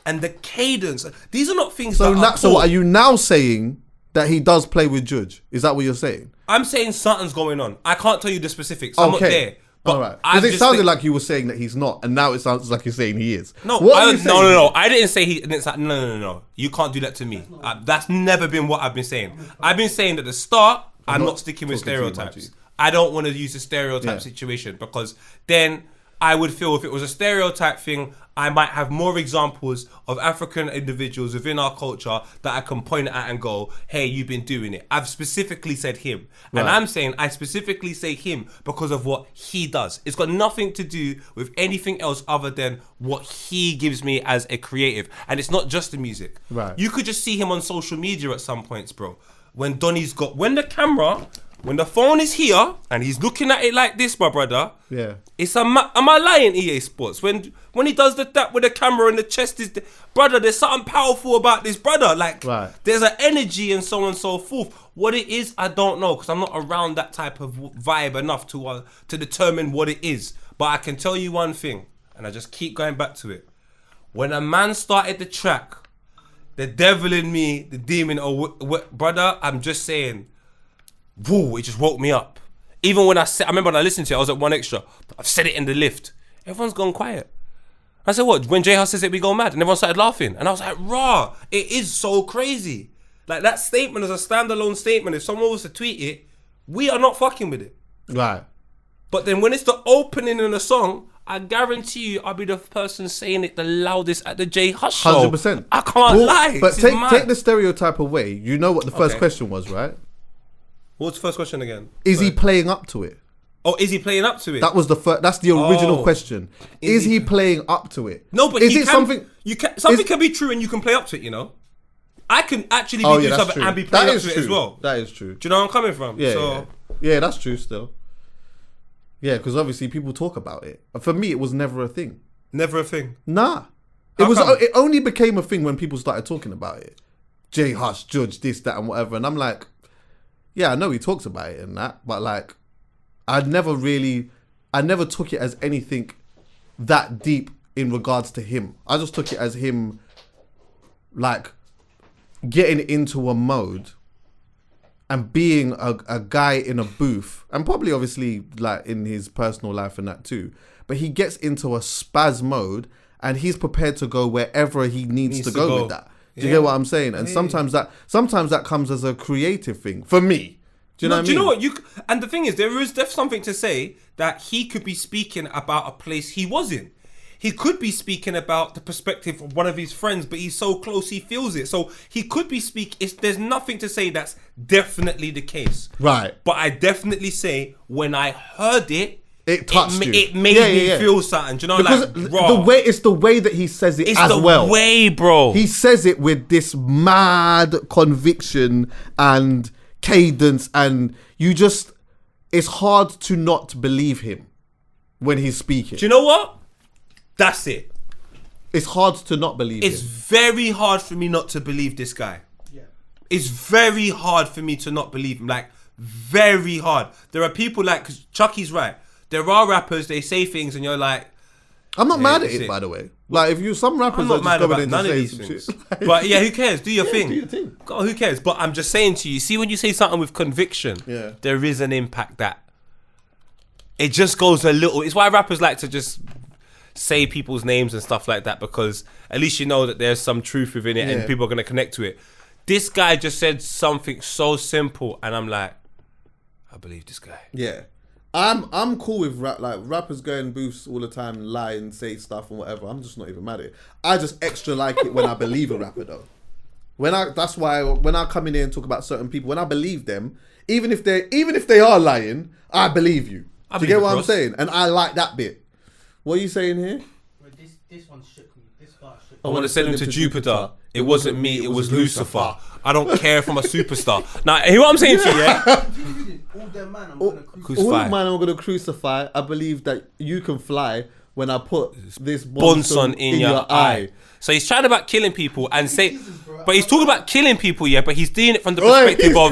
B: and the cadence. These are not things.
A: So,
B: that
A: so are you now saying that he does play with Judge? Is that what you're saying?
B: I'm saying something's going on. I can't tell you the specifics. I'm not there. But
A: all right. Because it sounded like you were saying that he's not, and now it sounds like you're saying he is.
B: No,
A: What
B: no. I didn't say he. No. You can't do that to me. That's never been what I've been saying. I've been saying at the start, I'm not sticking with stereotypes. I don't want to use a stereotype situation because then I would feel if it was a stereotype thing, I might have more examples of African individuals within our culture that I can point at and go, hey, you've been doing it. I've specifically said him. Right. And I'm saying I specifically say him because of what he does. It's got nothing to do with anything else other than what he gives me as a creative. And it's not just the music.
A: Right.
B: You could just see him on social media at some points, bro. When the phone is here and he's looking at it like this, my brother.
A: Yeah.
B: It's am I lying, EA Sports? When he does that with the camera and the chest is, brother, there's something powerful about this, brother. Like, There's an energy and so on and so forth. What it is, I don't know, because I'm not around that type of vibe enough to determine what it is. But I can tell you one thing, and I just keep going back to it. When a man started the track, the devil in me, the demon, brother, I'm just saying, woo, it just woke me up. Even when I remember when I listened to it, I was at 1Extra. I've said it in the lift. Everyone's gone quiet. I said, what? When J Hus says it, we go mad. And everyone started laughing. And I was like, raw, it is so crazy. Like, that statement is a standalone statement. If someone was to tweet it, we are not fucking with it.
A: Right.
B: But then when it's the opening in a song, I guarantee you I'll be the person saying it the loudest at the J Hus show.
A: 100%.
B: I can't lie.
A: But take the stereotype away. You know what the first question was, right?
B: What's the first question again?
A: Is he playing up to it?
B: Oh, is he playing up to it?
A: That was that's the original question. Is he playing up to it?
B: No, but
A: is it something?
B: Something can be true and you can play up to it. You know, I can actually be doing something and be playing up to it as well.
A: That is true.
B: Do you know where I'm coming from?
A: Yeah, that's true. Still, yeah, because obviously people talk about it. For me, it was never a thing.
B: Never a thing.
A: Nah, it only became a thing when people started talking about it. J Hus, Judge, this, that, and whatever, and I'm like, yeah, I know he talks about it and that, but like, I never took it as anything that deep in regards to him. I just took it as him, like, getting into a mode and being a guy in a booth, and probably obviously like in his personal life and that too, but he gets into a spaz mode and he's prepared to go wherever he needs to go with that. Do you get what I'm saying? And sometimes that comes as a creative thing for me. Do you know what I mean?
B: Do you know what? And the thing is, there is definitely something to say that he could be speaking about a place he was in. He could be speaking about the perspective of one of his friends, but he's so close he feels it. So he could be there's nothing to say that's definitely the case.
A: Right.
B: But I definitely say when I heard it,
A: it touched you.
B: It made me feel something. Do you know,
A: because
B: like,
A: it's the way that he says it
B: it's
A: as well.
B: It's the way, bro.
A: He says it with this mad conviction and cadence, and it's hard to not believe him when he's speaking.
B: Do you know what? That's it.
A: It's hard to not believe
B: It's very hard for me not to believe this guy. Yeah. It's very hard for me to not believe him. Like, very hard. There are people like, cause Chucky's right. There are rappers, they say things and you're like,
A: I'm not mad at it, by the way. Like, some rappers
B: I'm not
A: are
B: mad
A: just
B: about
A: going
B: none
A: in
B: of
A: to
B: these
A: say
B: things.
A: some shit.
B: But yeah, who cares? Do your thing.
A: Do your thing.
B: God, who cares? But I'm just saying to you, see when you say something with conviction, there is an impact that it just goes a little. It's why rappers like to just say people's names and stuff like that, because at least you know that there's some truth within it and people are going to connect to it. This guy just said something so simple and I'm like, I believe this guy.
A: Yeah. I'm cool with rappers going booths all the time, lie and say stuff and whatever. I'm just not even mad at it. I just extra like it when I believe a rapper though. That's why when I come in here and talk about certain people, when I believe them, even if they are lying, I believe you. Do you get what I'm saying? And I like that bit. What are you saying here?
C: This one shook me. This part shook me.
B: I want to send him to Jupiter. It wasn't me, it was Lucifer. I don't care if I'm a superstar. Now, hear what I'm saying to you, yeah?
C: All them man, I'm gonna crucify.
A: All the man I'm gonna crucify. I believe that you can fly, when I put this
B: Bonson in your eye. So he's trying about killing people and say, but he's talking about killing people, yeah. But he's doing it from the perspective of,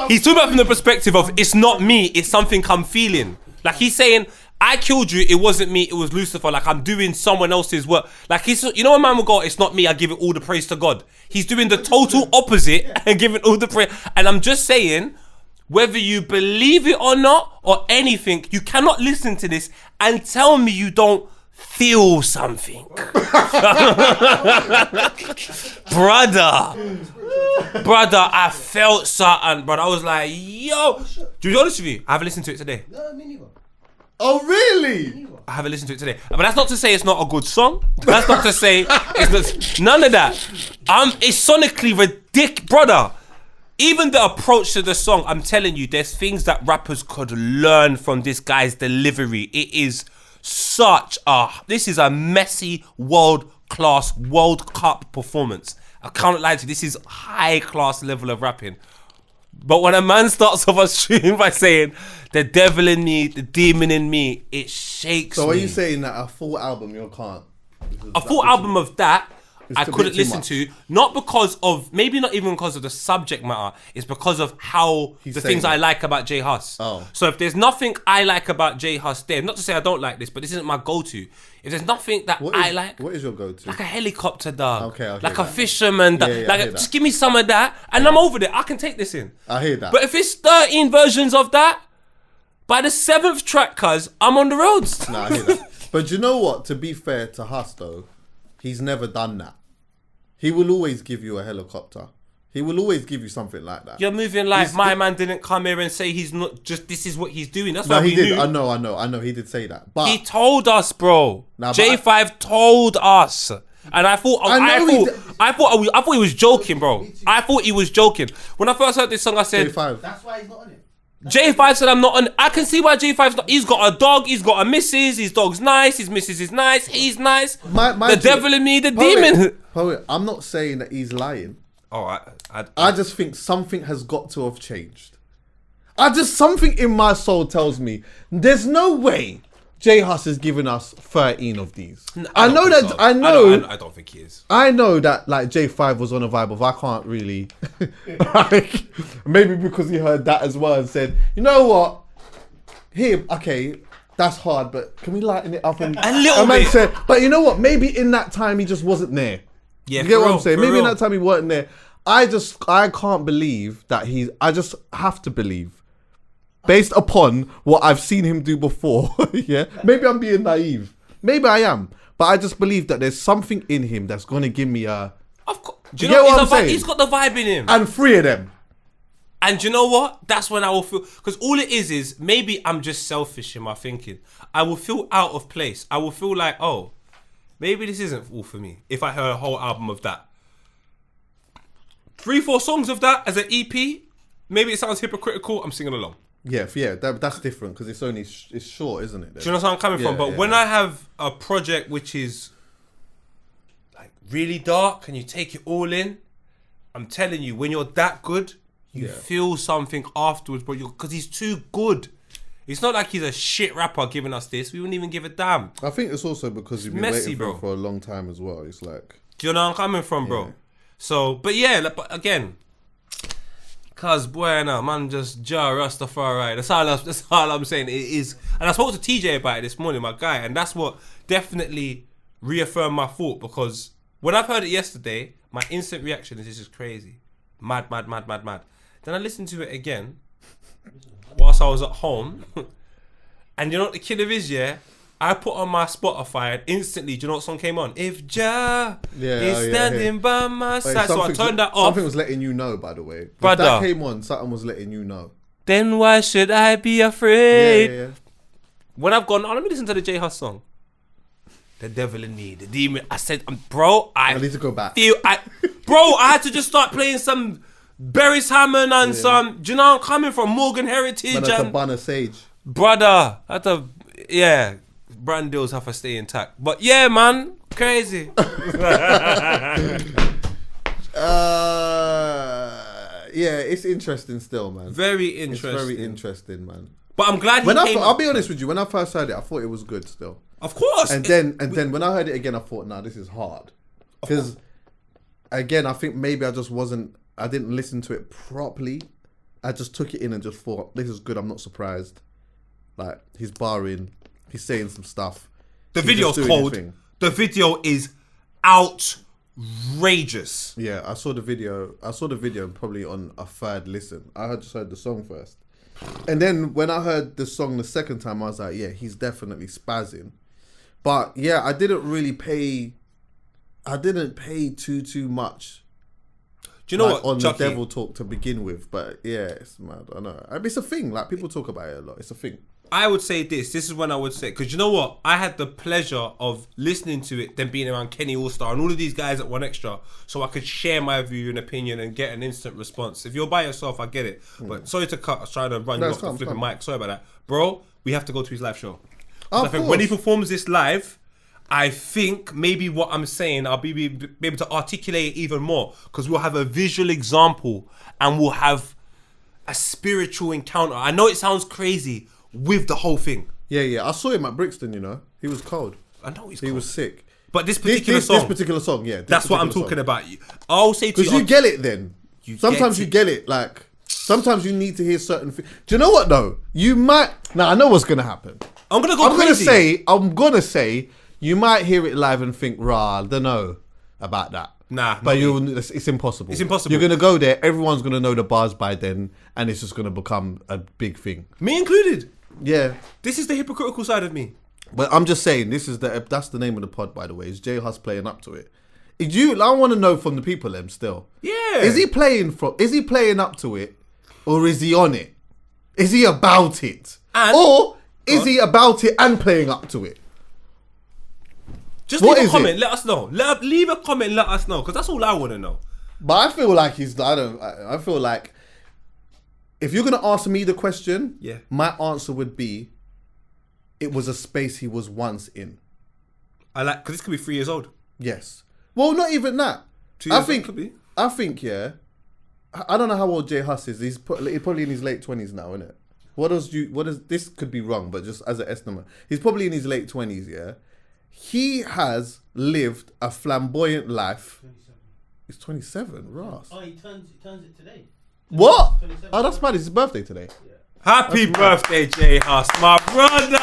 B: he's talking about from the perspective of it's not me, it's something I'm feeling. Like he's saying, I killed you, it wasn't me, it was Lucifer. Like I'm doing someone else's work. Like he's, you know, when man will go, it's not me, I give it all the praise to God. He's doing the total opposite and giving all the praise. And I'm just saying, whether you believe it or not, or anything, you cannot listen to this and tell me you don't feel something. Brother, I felt something, but I was like, yo. To be honest with you, I haven't listened to it today.
C: No, me neither.
A: Oh, really?
B: I haven't listened to it today. But that's not to say it's not a good song. That's not to say it's not, none of that. It's sonically ridiculous. Brother, even the approach to the song, I'm telling you, there's things that rappers could learn from this guy's delivery. It is this is a messy, world-class, World Cup performance. I can't lie to you, this is high-class level of rapping. But when a man starts off a stream by saying, the devil in me, the demon in me, it shakes me.
A: So are you saying that a full album you can't?
B: A full album of that, I
A: a bit
B: couldn't
A: too
B: listen
A: much.
B: to, not because of, maybe not even because of the subject matter, it's because of how
A: He's
B: the
A: saying
B: things I
A: it.
B: like about J Hus.
A: Oh.
B: So if there's nothing I like about J Hus there, not to say I don't like this, but this isn't my go-to. If there's nothing that I like,
A: What is your go-to?
B: like a helicopter dog,
A: Okay,
B: like
A: that.
B: a fisherman, dog,
A: Yeah, I
B: like
A: hear that.
B: just give me some of that, and I'm over there. I can take this in.
A: I hear that.
B: But if it's 13 versions of that, by the 7th track, cuz I'm on the roads.
A: Nah, I hear that. But do you know what? To be fair to Hus though, he's never done that. He will always give you a helicopter. He will always give you something like that.
B: You're moving like my man didn't come here and say he's not just, this is what he's doing. That's
A: No,
B: why
A: he
B: we
A: did.
B: knew.
A: I know. He did say that. But
B: He told us, bro.
A: Nah, but
B: J5 told us. And I thought he was joking, bro. I thought he was joking. When I first heard this song, I said,
A: J5.
C: That's why he's not on it.
B: J5 said I'm not on. I can see why J5's not. He's got a dog. He's got a missus. His dog's nice. His missus is nice. He's nice. The devil in me, the demon.
A: Poet, I'm not saying that he's lying.
B: All right.
A: I just think something has got to have changed. Something in my soul tells me there's no way J Hus is giving us 13 of these. I know that. I know.
B: I don't think he is.
A: I know that like J5 was on a vibe of I can't really like, maybe because he heard that as well and said, you know what? Here, okay, that's hard, but can we lighten it up and
B: A little
A: man
B: bit.
A: said, but you know what? Maybe in that time he just wasn't there.
B: Yeah,
A: You get
B: for
A: what
B: real,
A: I'm saying?
B: for
A: Maybe in
B: real.
A: that time he weren't there. I can't believe that I just have to believe. Based upon what I've seen him do before, yeah. Maybe I'm being naive. Maybe I am. But I just believe that there's something in him that's going to give me a...
B: Of course. Do you
A: You
B: know
A: get what
B: he's
A: I'm saying?
B: He's got the vibe in him.
A: And 3 of them.
B: And you know what? That's when I will feel... Because all it is maybe I'm just selfish in my thinking. I will feel out of place. I will feel like, oh, maybe this isn't all for me. If I heard a whole album of that. 3-4 songs of that as an EP, maybe it sounds hypocritical. I'm singing along.
A: Yeah, that's different because it's only it's short, isn't it?
B: Do you know where I'm coming from? But when I have a project which is like really dark and you take it all in, I'm telling you, when you're that good, you feel something afterwards, but because he's too good. It's not like he's a shit rapper giving us this. We wouldn't even give a damn.
A: I think it's also because you've been
B: messy,
A: waiting for
B: bro.
A: it for a long time as well. It's like...
B: Do you know where I'm coming from, bro?
A: Yeah.
B: So, but yeah, but again, cuz boy, no, man, just Jah Rastafari. That's all I'm saying. It is, and I spoke to TJ about it this morning, my guy, and that's what definitely reaffirmed my thought, because when I've heard it yesterday, my instant reaction is this is crazy, mad. Then I listened to it again whilst I was at home, and you know what the killer is, yeah? I put on my Spotify and instantly, do you know what song came on? If Jah is standing by my side. So I turned that off.
A: Something was letting you know, by the way. If
B: Brother.
A: that came on, something was letting you know.
B: Then why should I be afraid?
A: Yeah.
B: When I've gone, let me listen to the J Hus song. The devil in me, the demon. I said, bro,
A: I need to go back.
B: I had to just start playing some Barry Hammond and some, do you know where I'm coming from? Morgan Heritage.
A: Man, that's a
B: And
A: Banner Sage.
B: brother, brand deals have to stay intact. But yeah, man, crazy.
A: Yeah, it's interesting still, man.
B: Very interesting.
A: It's very interesting, man.
B: But I'm glad
A: I'll be honest with you, when I first heard it, I thought it was good still.
B: Of course.
A: And then when I heard it again, I thought, nah, this is hard. Because again, I think maybe I didn't listen to it properly. I just took it in and just thought, this is good. I'm not surprised. Like, he's barring, he's saying some stuff.
B: The video's cold. The video is outrageous.
A: Yeah, I saw the video probably on a third listen. I just heard the song first. And then when I heard the song the second time, I was like, yeah, he's definitely spazzing. But yeah, I didn't pay too much.
B: Do you know
A: like,
B: what,
A: on
B: Chucky?
A: the devil talk to begin with? But yeah, it's mad. I know. I mean, it's a thing. Like, people talk about it a lot. It's a thing.
B: I would say this is when I would say, because you know what? I had the pleasure of listening to it, then being around Kenny Allstar and all of these guys at One Extra, so I could share my view and opinion and get an instant response. If you're by yourself, I get it. But sorry to cut. I was trying to run you off the flipping mic. Sorry about that. Bro, we have to go to his live show. I think when he performs this live, I think maybe what I'm saying, I'll be able to articulate it even more, because we'll have a visual example and we'll have a spiritual encounter. I know it sounds crazy with the whole thing.
A: Yeah. I saw him at Brixton, you know. He was cold.
B: I know he's
A: cold. He was sick.
B: But this particular song,
A: yeah.
B: That's what I'm talking about. I'll say to you.
A: Because you get it then. Sometimes you get it. Like, sometimes you need to hear certain things. Do you know what, though? You might... I know what's going to happen.
B: I'm going to go crazy.
A: I'm going to say, you might hear it live and think, I don't know about that.
B: Nah.
A: But it's impossible.
B: It's impossible.
A: You're going to go there, everyone's going to know the bars by then, and it's just going to become a big thing.
B: Me included.
A: Yeah.
B: This is the hypocritical side of me.
A: But I'm just saying, that's the name of the pod, by the way. Is J Hus playing up to it? I want to know from the people them still.
B: Yeah.
A: Is he playing up to it, or is he on it? Is he about it? Or is he about it and playing up to it?
B: Just leave a comment, let us know. Leave a comment, let us know, because that's all I want to know.
A: But I feel like I feel like if you're gonna ask me the question, my answer would be, it was a space he was once in.
B: Because this could be 3 years old.
A: Yes. Well, not even that.
B: 2 years old could be.
A: I think, yeah. I don't know how old J Hus is. He's probably in his late 20s now, isn't it? This could be wrong, but just as an estimate, he's probably in his late 20s. Yeah. He has lived a flamboyant life.
C: 27.
A: He's 27, Ross.
C: Oh, he turns it today.
A: What?
C: 27.
A: Oh, that's mad. It's his birthday today.
C: Yeah.
B: Happy birthday, J Hus, my brother.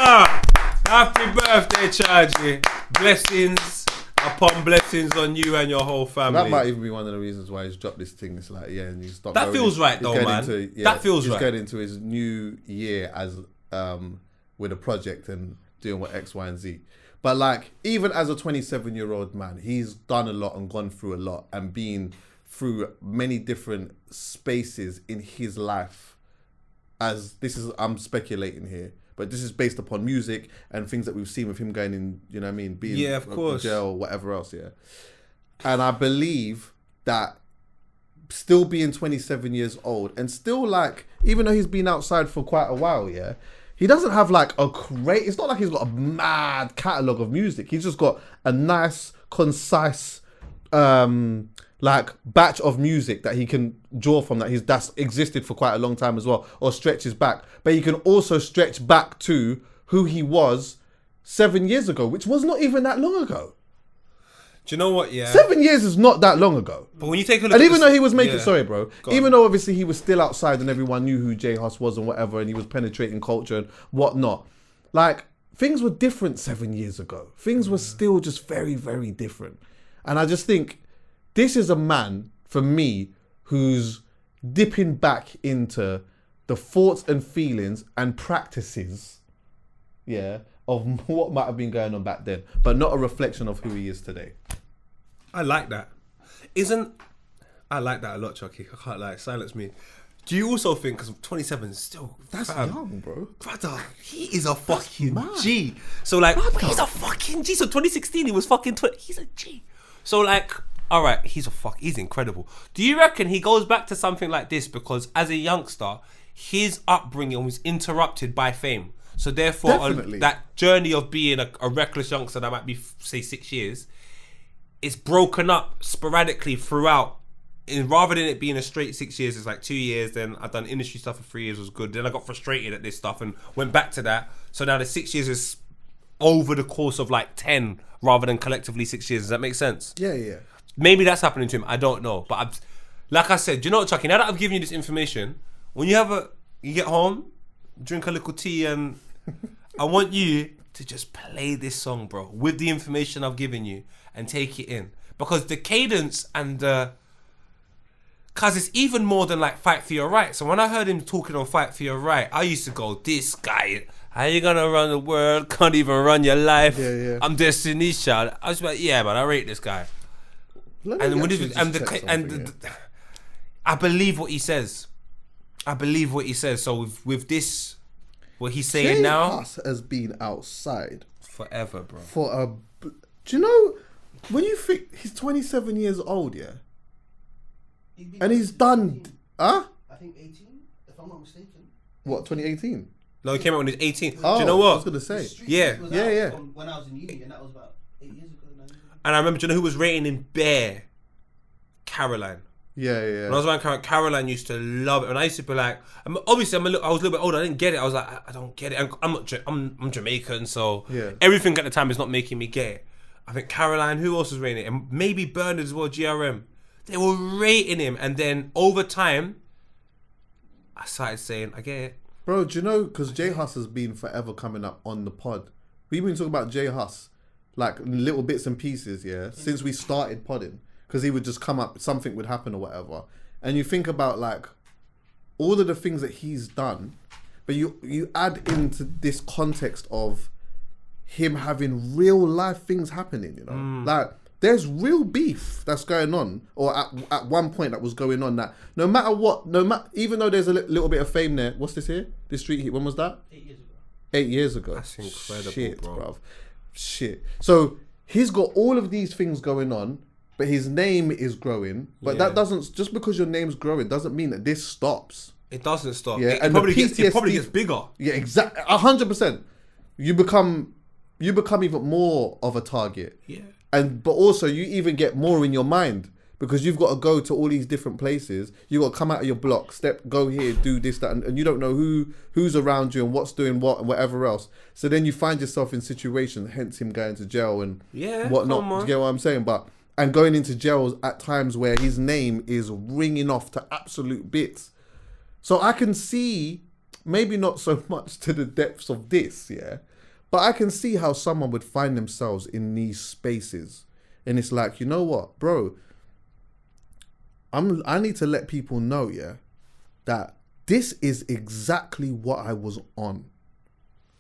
B: Happy birthday, Chargy. Blessings upon blessings on you and your whole family.
A: That might even be one of the reasons why he's dropped this thing. It's like, and he's stopped.
B: That feels right, though, man. That feels right.
A: He's going into his new year as with a project and doing what X, Y, and Z. But like, even as a 27-year-old man, he's done a lot and gone through a lot and been through many different spaces in his life. I'm speculating here, but this is based upon music and things that we've seen with him going in, you know what I mean? Being
B: of course.
A: jail or whatever else, yeah. And I believe that still being 27 years old and still like, even though he's been outside for quite a while, yeah, he doesn't have like it's not like he's got a mad catalogue of music. He's just got a nice, concise, like batch of music that he can draw from that's existed for quite a long time as well, or stretches back. But he can also stretch back to who he was 7 years ago, which was not even that long ago.
B: Do you know what? Yeah,
A: 7 years is not that long ago.
B: But when you take a look,
A: and even though he was making, sorry, bro,
B: even
A: though obviously he was still outside and everyone knew who J Hus was and whatever, and he was penetrating culture and whatnot, like things were different 7 years ago. Things were still just very, very different. And I just think this is a man for me who's dipping back into the thoughts and feelings and practices, of what might have been going on back then, but not a reflection of who he is today.
B: I like that. I like that a lot, Chucky. I can't lie. Silence me. Do you also think, because 27 is still...
A: That's young, bro.
B: Brother, he is a fucking G. So like, he's a fucking G. So 2016, he was fucking... He's a G. So like, all right, he's incredible. Do you reckon he goes back to something like this because as a youngster, his upbringing was interrupted by fame? So therefore, that journey of being a reckless youngster that might be, say, 6 years, it's broken up sporadically throughout. And rather than it being a straight 6 years, it's like 2 years. Then I've done industry stuff for 3 years, was good. Then I got frustrated at this stuff and went back to that. So now the 6 years is over the course of like 10 rather than collectively 6 years. Does that make sense?
A: Yeah.
B: Maybe that's happening to him. I don't know. But like I said, do you know what, Chucky? Now that I've given you this information, when you get home, drink a little tea, and I want you to just play this song, bro, with the information I've given you and take it in. Because the cadence and cause it's even more than like Fight for Your Right. So when I heard him talking on Fight for Your Right, I used to go, this guy, how you gonna run the world? Can't even run your life.
A: Yeah.
B: I'm Destiny's Child. I was like, yeah, man, I rate this guy. I believe what he says. So with this, what he's saying
A: J
B: now,
A: Hus has been outside
B: forever, bro.
A: do you know when you think he's 27 years old, yeah, and he's done,
C: I think 18, if I'm not mistaken.
A: what, 2018?
B: No, he came out when he was 18.
A: Oh,
B: do you know
A: I
B: what?
A: was gonna say,
B: Yeah.
C: From when I was in uni, and that was about 8 years ago. 9 years ago.
B: And I remember, do you know who was rating him bare? Caroline.
A: yeah.
B: When I was around Caroline used to love it. And I used to be like, obviously I was a little bit older. I didn't get it. I was like, I don't get it. I'm Jamaican, so
A: Yeah.
B: everything at the time is not making me get it. I think Caroline, who else was rating it? And maybe Bernard as well, GRM. They were rating him. And then over time, I started saying, I get it.
A: Bro, do you know, because J Hus has been forever coming up on the pod. We've been talking about J Hus, like little bits and pieces, yeah, since we started podding. Because he would just come up, something would happen or whatever. And you think about like all of the things that he's done, but you add into this context of him having real life things happening, you know? Like there's real beef that's going on, or at one point that was going on, that no matter what, even though there's a little bit of fame there, what's this here? This street heat, when was that?
C: 8 years ago.
A: 8 years ago.
B: That's incredible,
A: Shit,
B: bro.
A: bruv. Shit. So he's got all of these things going on, but his name is growing. But that doesn't, just because your name's growing doesn't mean that this stops.
B: It doesn't stop.
A: Yeah,
B: It
A: and
B: probably
A: the
B: gets bigger.
A: Yeah, exactly. 100%. You become even more of a target.
B: Yeah.
A: But also you even get more in your mind, because you've got to go to all these different places. You got to come out of your block, go here, do this, that, and you don't know who's around you and what's doing what and whatever else. So then you find yourself in situations, hence him going to jail and whatnot.
B: come on.
A: Do you get what I'm saying? And going into jails at times where his name is ringing off to absolute bits. So I can see, maybe not so much to the depths of this, yeah, but I can see how someone would find themselves in these spaces. And it's like, you know what, bro? I need to let people know, yeah, that this is exactly what I was on.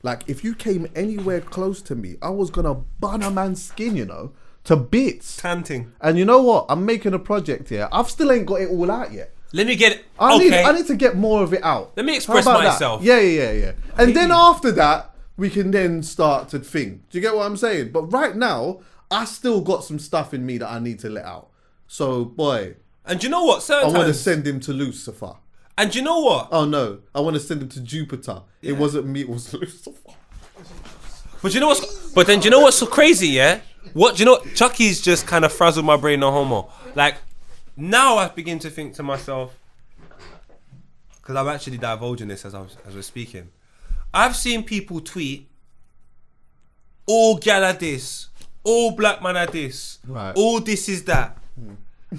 A: Like, if you came anywhere close to me, I was gonna bun a man's skin, you know, to bits.
B: Tanting.
A: And you know what? I'm making a project here. I've still ain't got it all out yet.
B: Let me get it.
A: I
B: Okay.
A: need to get more of it out.
B: Let me express
A: How about that?
B: myself.
A: Yeah. And then after that, we can then start to think. Do you get what I'm saying? But right now, I still got some stuff in me that I need to let out. So, boy,
B: And do you know what?
A: I
B: Certain
A: want to
B: times.
A: send him to Lucifer.
B: And do you know what?
A: Oh no, I want to send him to Jupiter. It wasn't me, it was Lucifer.
B: But you know what's? But then do you know what's so crazy? Yeah. What do you know? Chucky's just kind of frazzled my brain. No homo. Like now, I begin to think to myself, because I'm actually divulging this as we're speaking. I've seen people tweet, all gal are this, all black man are this,
A: Right.
B: all this is that,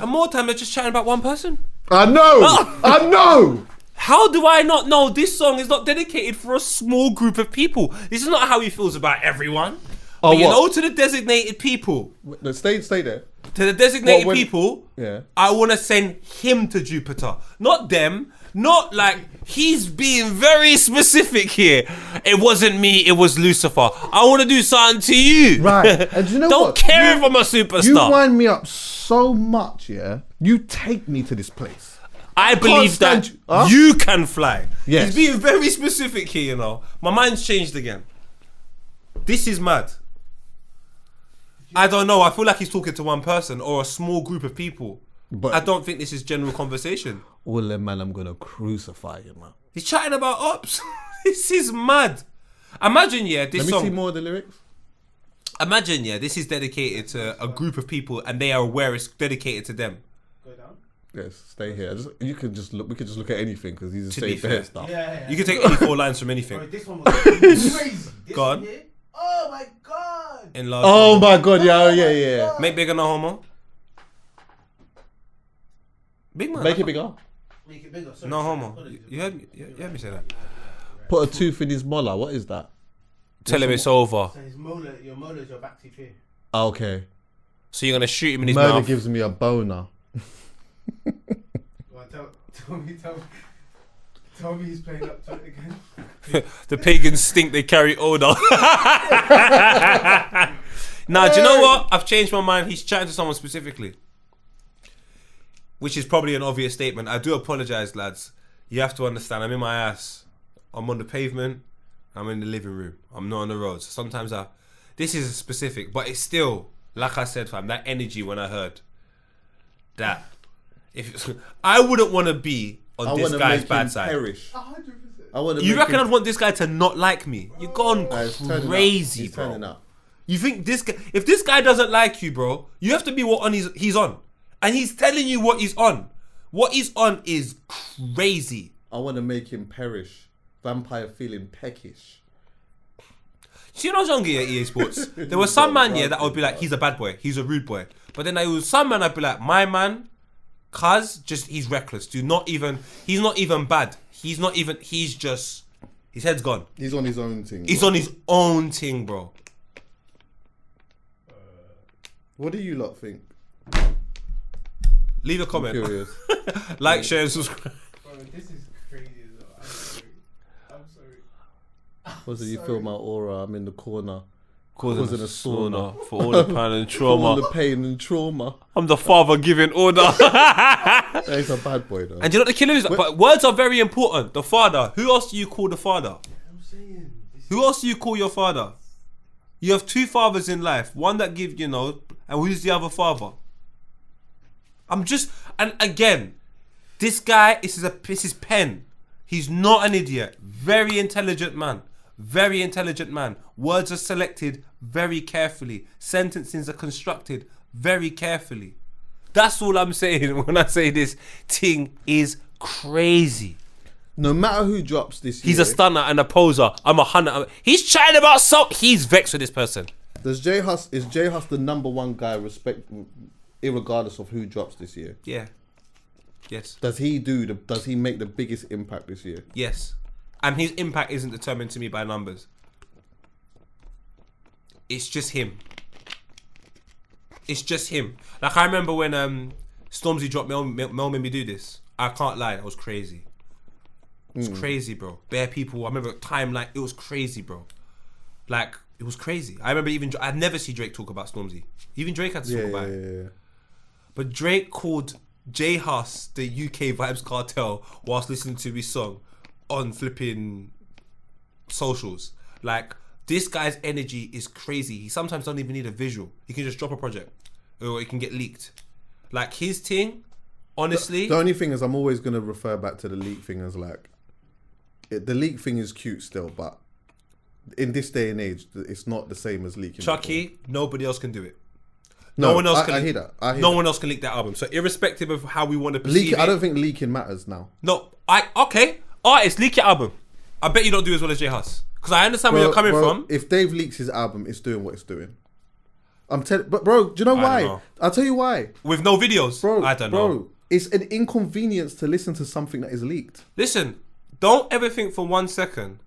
B: and more time they're just chatting about one person.
A: I know.
B: How do I not know this song is not dedicated for a small group of people? This is not how he feels about everyone.
A: Oh,
B: But you
A: what?
B: know, to the designated people,
A: No, stay there.
B: to the designated
A: What, when-
B: people,
A: Yeah.
B: I want to send him to Jupiter, not them. Not like he's being very specific here. It wasn't me, it was Lucifer. I want to do something to you.
A: Right. And do you know
B: Don't
A: what?
B: care if I'm a superstar.
A: You wind me up so much, yeah? You take me to this place.
B: I believe
A: stand
B: that
A: you. Huh?
B: you can fly.
A: Yes.
B: He's being very specific here, you know. My mind's changed again. This is mad. I don't know. I feel like he's talking to one person or a small group of people.
A: But
B: I don't think this is general conversation.
A: all them man, I'm gonna crucify you, man.
B: He's chatting about ops. This is mad. Imagine, yeah, this
A: Let me
B: song.
A: see more of the lyrics.
B: Imagine, yeah, this is dedicated to a group of people, and they are aware it's dedicated to them.
C: Go down.
A: Yes, stay here. You can just look. We can just look at anything because he's
B: To
A: the
B: be
A: same
B: fair.
A: bare stuff.
C: Yeah.
B: You can take any 4 lines from
C: Bro,
B: anything.
C: this one was crazy. This
B: Go on.
C: one here, oh Oh my god.
B: Enlarge.
A: Oh my god, yeah.
B: Make bigger, no homo. Big man.
A: Make it bigger.
C: Make it bigger. Sorry,
B: No
C: sorry,
B: homo.
C: apologies.
B: You heard me. You heard me say that.
A: Put a tooth in his molar. What is that?
B: Tell him it's over.
C: So his molar, your molar is your back teeth here.
A: Okay.
B: So you're gonna shoot him in his
A: Murder
B: mouth.
A: gives me a boner.
C: Well, tell me he's playing up to it again.
B: The pagans stink. They carry odor. Nah, do you know what? I've changed my mind. He's chatting to someone specifically, which is probably an obvious statement. I do apologize, lads. You have to understand. I'm in my ass. I'm on the pavement. I'm in the living room. I'm not on the road. So sometimes this is specific, but it's still, like I said, fam, that energy when I heard that. If I wouldn't want to be on this guy's bad side.
A: Perish.
C: 100%.
A: I want to.
B: You reckon I'd want this guy to not like me? You're gone crazy,
A: He's
B: bro.
A: turning up.
B: You think this guy? If this guy doesn't like you, bro, you have to be what on he's on, and he's telling you what he's on. What he's on is crazy.
A: I want to make him perish. Vampire feeling peckish.
B: See, when I was younger at EA Sports, there was some man here that would be like, he's a bad boy, he's a rude boy. But then there was some man I'd be like, my man, cuz, he's reckless. He's not even bad. He's just, his head's gone.
A: He's on his own thing.
B: He's on his own thing, bro.
A: What do you lot think?
B: Leave a
A: I'm
B: comment.
A: curious.
B: Like, share, and subscribe.
C: Bro, this is crazy as well. I'm sorry.
A: What's it? You feel my aura? I'm in the corner.
B: Causing
A: a sauna.
B: for all the pain and
A: For all
B: trauma.
A: the pain and trauma.
B: I'm the father giving order.
A: He's a bad boy though.
B: And you know what the killer is? But words are very important. The father. Who else do you call the father?
C: I'm saying.
B: Who else do you call your father? You have two fathers in life. One that gives, and who's the other father? And again, this guy, this is his pen. He's not an idiot. Very intelligent man. Very intelligent man. Words are selected very carefully. Sentences are constructed very carefully. That's all I'm saying when I say this thing is crazy.
A: No matter who drops this year,
B: He's a stunner and a poser. I'm a hunter. He's chatting about he's vexed with this person.
A: is J Hus the number one guy irregardless of who drops this year?
B: Yeah. Yes.
A: Does he make the biggest impact this year?
B: Yes. And his impact isn't determined to me by numbers. It's just him. It's just him. Like, I remember when Stormzy dropped Mel made me do this. I can't lie, that was crazy. It was crazy, bro. Bare people, I remember timeline, it was crazy, bro. Like, it was crazy. I remember I'd never see Drake talk about Stormzy. Even Drake had to talk about it.
A: Yeah.
B: But Drake called J Hus the UK Vibes Cartel whilst listening to his song on flipping socials. Like, this guy's energy is crazy. He sometimes don't even need a visual. He can just drop a project or it can get leaked. Like, his thing, honestly.
A: The only thing is, I'm always going to refer back to the leak thing as like, the leak thing is cute still, but in this day and age, it's not the same as leaking.
B: Chucky, nobody else can do it.
A: No
B: one else can.
A: I hear that.
B: No one else can leak that album. So irrespective of how we want to perceive it.
A: I don't think leaking matters now.
B: No, okay. Artists, leak your album. I bet you don't do as well as J Hus. Because I understand where you're coming from.
A: If Dave leaks his album, it's doing what it's doing. But bro, do you know why?
B: know.
A: I'll tell you why.
B: With no videos.
A: Bro,
B: I don't know.
A: It's an inconvenience to listen to something that is leaked.
B: Listen, don't ever think for 1 second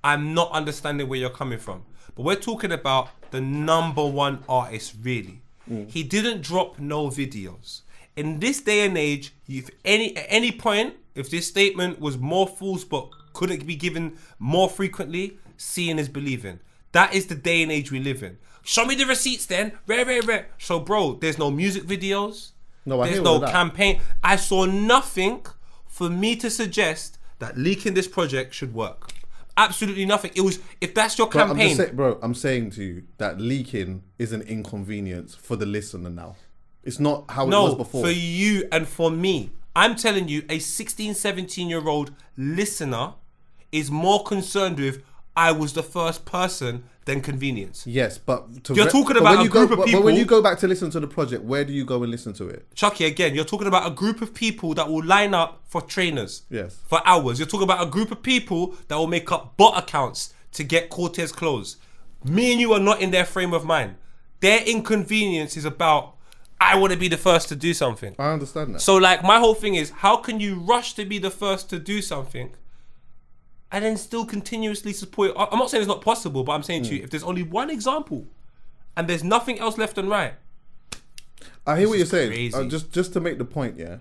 B: I'm not understanding where you're coming from. But we're talking about the number one artist, really. He didn't drop no videos. In this day and age, at any point, if this statement was more fool's but couldn't be given more frequently, seeing is believing. That is the day and age we live in. Show me the receipts then. Rare. So, bro, there's no music videos. There's no campaign. I saw nothing for me to suggest that leaking this project should work. Absolutely nothing. It was, if that's your campaign.
A: I'm saying to you that leaking is an inconvenience for the listener now. It's not how it was before.
B: For you and for me. I'm telling you, a 16, 17-year-old listener is more concerned with, I was the first person, than convenience.
A: Yes, but
B: you're talking about a group of people.
A: But when you go back to listen to the project, where do you go and listen to it?
B: Chucky, again, you're talking about a group of people that will line up for trainers.
A: Yes.
B: For hours. You're talking about a group of people that will make up bot accounts to get Cortez clothes. Me and you are not in their frame of mind. Their inconvenience is about, I want to be the first to do something.
A: I understand that.
B: So like my whole thing is, how can you rush to be the first to do something and then still continuously support? I'm not saying it's not possible, but I'm saying to you, if there's only one example and there's nothing else left and right.
A: I hear what you're saying.
B: Crazy.
A: Just to make the point, yeah.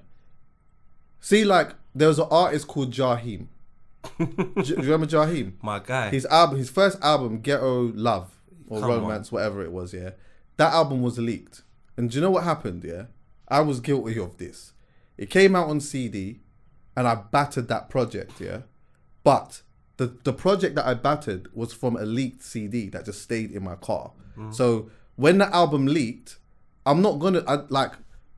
A: See, like, there was an artist called Jaheim. Do you remember Jaheim?
B: My guy.
A: His first album, Ghetto Love or
B: Come
A: Romance, whatever it was, yeah. That album was leaked. And do you know what happened, yeah? I was guilty of this. It came out on CD and I battered that project, yeah? But the project that I battered was from a leaked CD that just stayed in my car. So when the album leaked, I'm not gonna,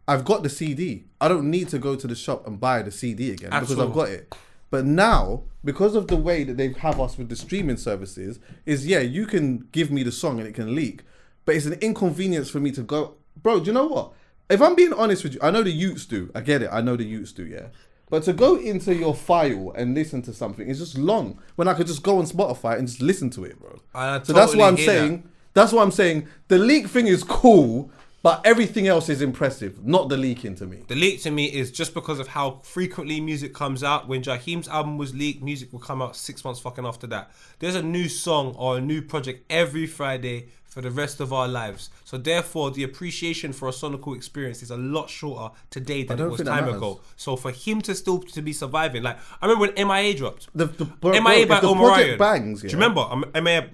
A: I've got the CD. I don't need to go to the shop and buy the CD again because I've got it. But now, because of the way that they have us with the streaming services, is you can give me the song and it can leak. But it's an inconvenience for me to go, bro, do you know what? If I'm being honest with you, I know the youths do. I get it. I know the youths do, yeah. But to go into your file and listen to something is just long when I could just go on Spotify and just listen to it, bro. So that's what I'm saying. That's what I'm saying. The leak thing is cool, but everything else is impressive. Not the leaking to me.
B: The leak to me is just because of how frequently music comes out. When Jaheim's album was leaked, music will come out 6 months fucking after that. There's a new song or a new project every Friday for the rest of our lives. So therefore, the appreciation for a sonical experience is a lot shorter today than it was time ago. So for him to still to be surviving, like I remember when MIA dropped. MIA by Omarion.
A: Bangs,
B: do you remember MIA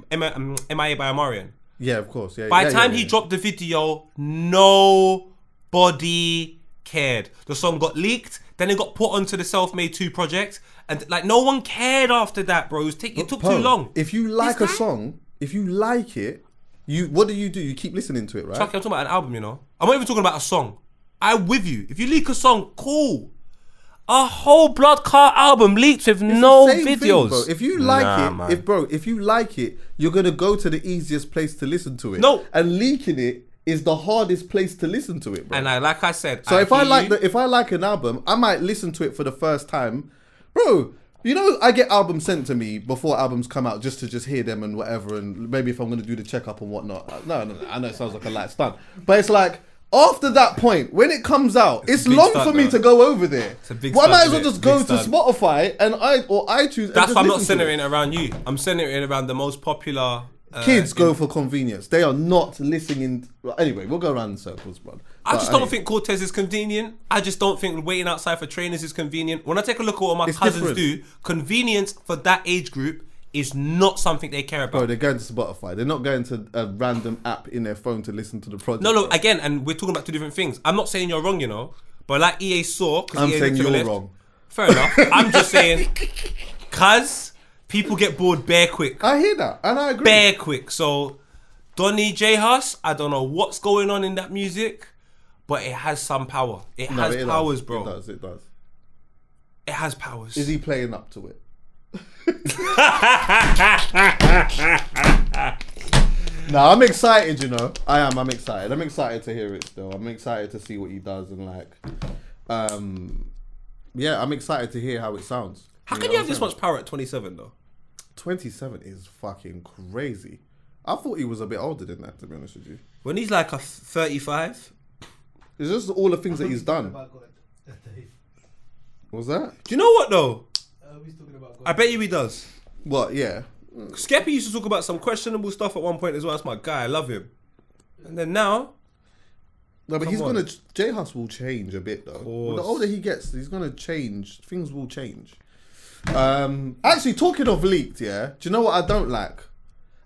B: by Omarion?
A: Yeah, of course. Yeah.
B: By the time he dropped the video, nobody cared. The song got leaked, then it got put onto the Self-Made 2 project, and like no one cared after that, bro. It took too long.
A: If you like a song, if you like it, what do? You keep listening to it, right?
B: Chucky, I'm talking about an album, you know. I'm not even talking about a song. I'm with you. If you leak a song, cool. A whole Blood Car album leaked with no videos.
A: Bro. If you like if you like it, you're gonna go to the easiest place to listen to it.
B: No,
A: and leaking it is the hardest place to listen to it, bro.
B: And like I said,
A: so if I like an album, I might listen to it for the first time, bro. You know, I get albums sent to me before albums come out just to hear them and whatever, and maybe if I'm gonna do the checkup and whatnot. No, I know it sounds like a light stunt, but it's like. After that point, when it comes out, it's long for me to go over there. Well, I might as well just go to Spotify or iTunes.
B: That's why I'm not centering it around you. I'm centering it around the most popular.
A: Kids go for convenience. They are not listening. Anyway, we'll go around in circles, bro.
B: I just don't think Cortez is convenient. I just don't think waiting outside for trainers is convenient. When I take a look at what my cousins do, convenience for that age group is not something they care about.
A: Bro, they're going to Spotify. They're not going to a random app in their phone to listen to the project.
B: No, again, and we're talking about two different things. I'm not saying you're wrong, you know, but like EA saw,
A: I'm saying you're wrong.
B: Fair enough. I'm just saying, cause people get bored bare quick.
A: I hear that, and I agree.
B: Bare quick. So, Donny J Hus, I don't know what's going on in that music, but it has some power. It has powers, bro.
A: It does.
B: It has powers.
A: Is he playing up to it? No, I'm excited, you know. I'm excited. I'm excited to hear it still. I'm excited to see what he does and I'm excited to hear how it sounds.
B: How can you have this much power at 27 though?
A: 27 is fucking crazy. I thought he was a bit older than that, to be honest with you.
B: When he's like a 35?
A: It's just all the things that he's done. What's that?
B: Do you know what though? I bet you he does.
A: What? Yeah.
B: Skeppy used to talk about some questionable stuff at one point as well. That's my guy. I love him. And then now...
A: No, but J Hus will change a bit though. Well, the older he gets, he's gonna change. Things will change. Actually, talking of leaked, yeah. Do you know what I don't like?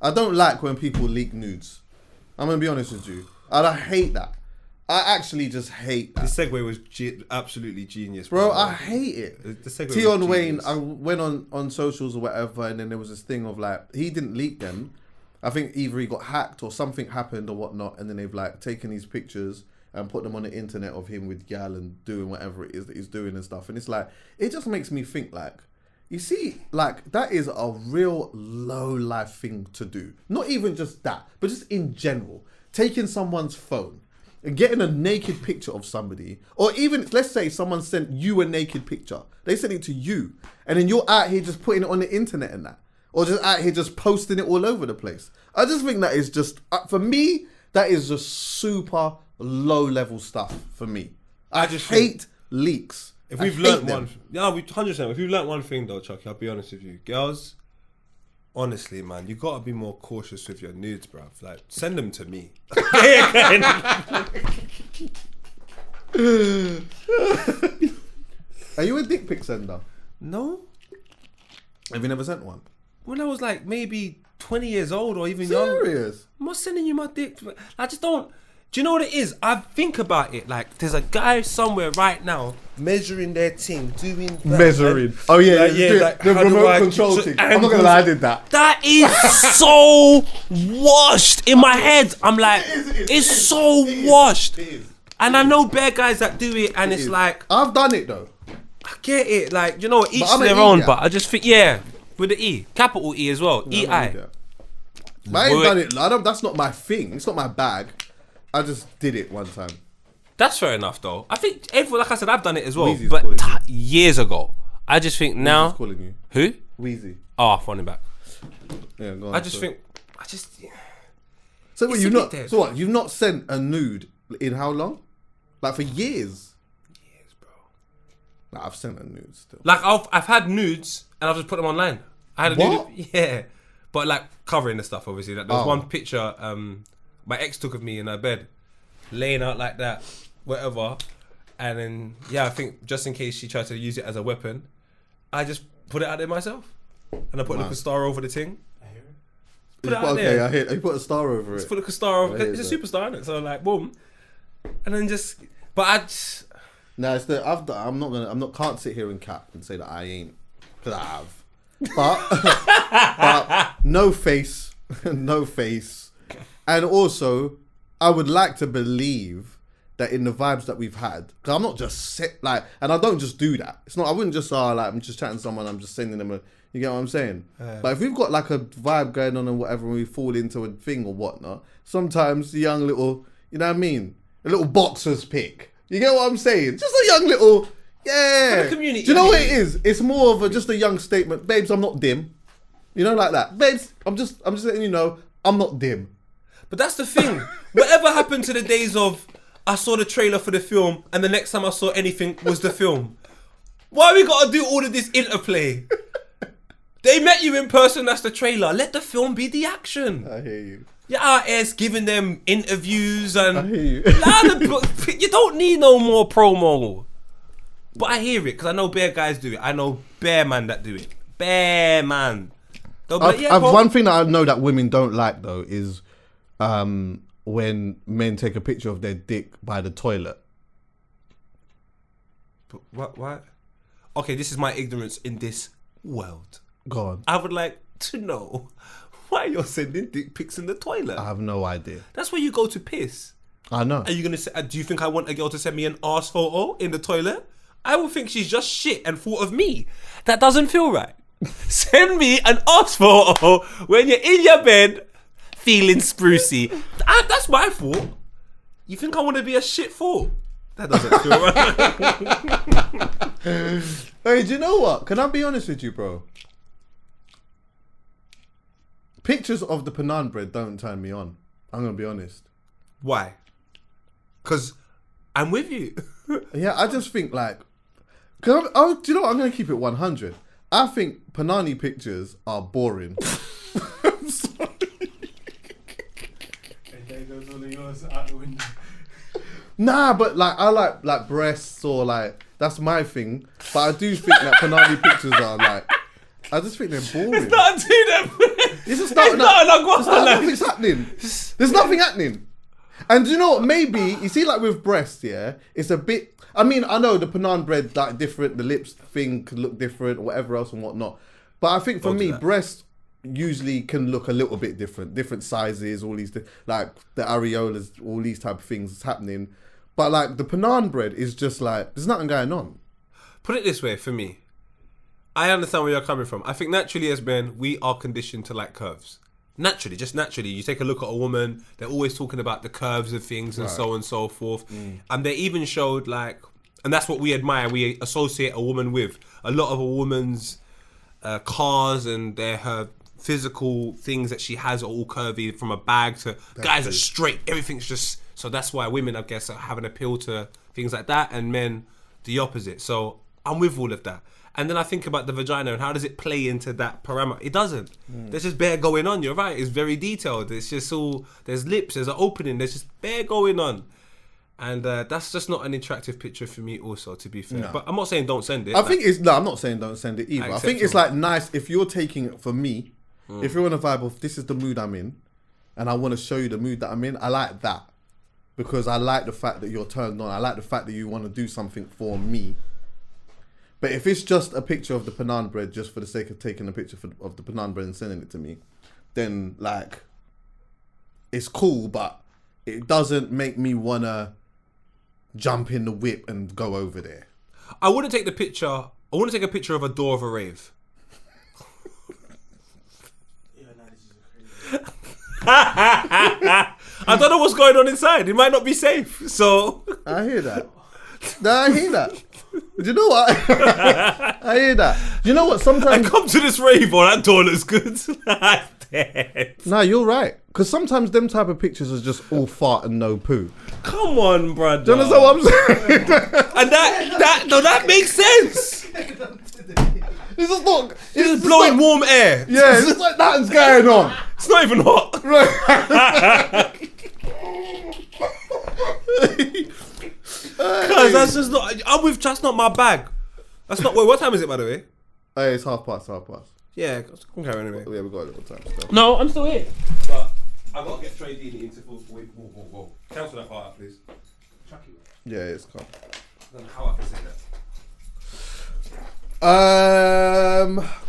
A: I don't like when people leak nudes. I'm gonna be honest with you. I hate that. I actually just hate that.
B: The segue was absolutely genius,
A: bro. I hate it. Tion Wayne, I went on socials or whatever, and then there was this thing of like, he didn't leak them. I think either he got hacked or something happened or whatnot, and then they've like taken these pictures and put them on the internet of him with gal and doing whatever it is that he's doing and stuff. And it's like, it just makes me think like, you see, like that is a real low life thing to do. Not even just that, but just in general, taking someone's phone and getting a naked picture of somebody, or even, let's say someone sent you a naked picture. They sent it to you, and then you're out here just putting it on the internet and that. Or just out here just posting it all over the place. I just think that is just for me. That is just super low level stuff for me. I just hate leaks.
B: If we've learnt one, yeah, we 100%. If we've learnt one thing though, Chucky, I'll be honest with you, girls. Honestly, man, you gotta be more cautious with your nudes, bruv. Like, send them to me.
A: Are you a dick pic sender?
B: No.
A: Have you never sent one?
B: When I was like maybe 20 years old or even
A: Serious?
B: younger. I'm not sending you my dick. I just don't. Do you know what it is? I think about it like there's a guy somewhere right now measuring their thing, doing that.
A: Measuring. Oh yeah,
B: like, yeah, like,
A: the remote control thing. I'm not gonna lie, I did that.
B: That is so washed in my head. I'm like, it's so washed. And I know bare guys that do it, and it's like,
A: I've done it though.
B: I get it. Like, you know, each
A: I'm
B: their
A: an
B: own.
A: idiot.
B: But I just think, yeah, with the E, capital E as well, EI.
A: But I ain't done it. That's not my thing. It's not my bag. I just did it one time.
B: That's fair enough, though. I think everyone, like I said, I've done it as well,
A: Weezy's
B: but
A: calling you.
B: years ago. I just think now.
A: Who's calling you?
B: Who?
A: Wheezy.
B: Oh, I'm phoning back.
A: Yeah, go on.
B: I just think.
A: So what?
B: it's
A: You
B: a
A: not?
B: bit dead.
A: So what? You've not sent a nude in how long? Like for years.
B: Years, bro.
A: Nah, I've sent a nude still.
B: Like I've had nudes and I've just put them online. I had a
A: What?
B: nude, yeah, but like covering the stuff. Obviously, like, there was
A: Oh.
B: one picture my ex took of me in her bed, laying out like that, whatever, and then yeah, I think just in case she tried to use it as a weapon, I just put it out there myself, and I put like a star over the thing. Put it out there.
A: I hear. You put a star over it.
B: Just put like a star over.
A: I hear
B: It's a
A: that.
B: superstar, isn't it? So like boom, and then just. But I just,
A: No, it's the. I'm not gonna. I'm not. Can't sit here and cap and say that I ain't, because I have. But no face, no face, and also I would like to believe that in the vibes that we've had, because I'm not just like, and I don't just do that. It's not. I wouldn't just like I'm just chatting to someone. I'm just sending them a. You get what I'm saying? But if we've got like a vibe going on and whatever, and we fall into a thing or whatnot, sometimes the young little, you know what I mean, a little boxer's pick. You get what I'm saying? Just a young little, yeah.
B: For the community,
A: Do you know what it is? It's more of just a young statement, babes. I'm not dim. You know, like that, babes. I'm just letting you know, I'm not dim.
B: but that's the thing. Whatever happened to the days of I saw the trailer for the film and the next time I saw anything was the film? Why we gotta do all of this interplay? They met you in person, that's the trailer. Let the film be the action.
A: I hear you.
B: You're out here giving them interviews and
A: I hear you.
B: you don't need no more promo. But I hear it because I know bare guys do it. I know bare man that do it. Bare man. They'll be like, yeah, bro.
A: One thing that I know that women don't like though is when men take a picture of their dick by the toilet.
B: What? What? Okay, this is my ignorance in this world.
A: Go on.
B: I would like to know why you're sending dick pics in the toilet.
A: I have no idea.
B: That's where you go to piss.
A: I know.
B: Are you gonna say? Do you think I want a girl to send me an arse photo in the toilet? I will think she's just shit and thought of me. That doesn't feel right. Send me an arse photo when you're in your bed feeling sprucey. That's my fault. You think I want to be a shit fool? That doesn't feel right.
A: Hey, do you know what? Can I be honest with you, bro? Pictures of the Penang bread don't turn me on. I'm gonna be honest.
B: Why? Because I'm with you.
A: Yeah, I just think like, do you know what? I'm gonna keep it 100. I think Panani pictures are boring. I'm sorry.
C: And there goes all of yours out the window.
A: Nah, but like I like breasts or like that's my thing. But I do think that Panani pictures are like, I just think they're boring.
B: Not do them.
A: It's just not, nothing's happening. There's nothing happening. And do you know what? Maybe you see, like with breasts, yeah, it's a bit. I mean, I know the Penang bread like different. The lips thing could look different, or whatever else and whatnot. But I think for me, breasts usually can look a little bit different sizes, all these like the areolas, all these type of things happening. But like the Penang bread is just like there's nothing going on.
B: Put it this way, for me, I understand where you're coming from. I think naturally as men, we are conditioned to like curves. Naturally, just naturally. You take a look at a woman, they're always talking about the curves of things and so on and so forth. And they even showed like, and that's what we admire, we associate a woman with. A lot of a woman's cars and her physical things that she has are all curvy, from a bag to guys are straight. Everything's just, so that's why women, I guess, have an appeal to things like that, and men the opposite. So I'm with all of that. And then I think about the vagina and how does it play into that parameter? It doesn't. There's just bare going on. You're right. It's very detailed. It's just all, there's lips, there's an opening, there's just bare going on. And that's just not an attractive picture for me also, to be fair. No. But I'm not saying don't send it.
A: I'm not saying don't send it either. I think it's like nice if you're taking it, for me, if you're in a vibe of this is the mood I'm in and I want to show you the mood that I'm in, I like that. Because I like the fact that you're turned on. I like the fact that you want to do something for me. But if it's just a picture of the Panaan bread just for the sake of taking a picture of the Panaan bread and sending it to me, then like, it's cool, but it doesn't make me want to jump in the whip and go over there.
B: I wouldn't take the picture. I wouldn't take a picture of a door of a rave. I don't know what's going on inside. It might not be safe. So
A: I hear that. No, I hear that. Do you know what? I hear that. Do you know what? Sometimes
B: I come to this rave, or that door looks good. I'm dead.
A: Nah, you're right. Because sometimes them type of pictures are just all fart and no poo.
B: Come on, brother.
A: Do you understand what I'm saying?
B: And that makes sense.
A: It's just not.
B: It's just blowing warm air.
A: Yeah, it's just like nothing's going on.
B: It's not even hot. Because that's just not. That's not my bag. That's not. Wait, what time is it, by the way?
A: Hey, it's half past.
B: Yeah, I'm carrying anyway.
A: Yeah, we got a little time still.
B: No, I'm still here. But I gotta get Trey Dean into full. Wait, whoa. Cancel that part out, please.
A: Yeah, it's calm.
B: I don't know how I can say that.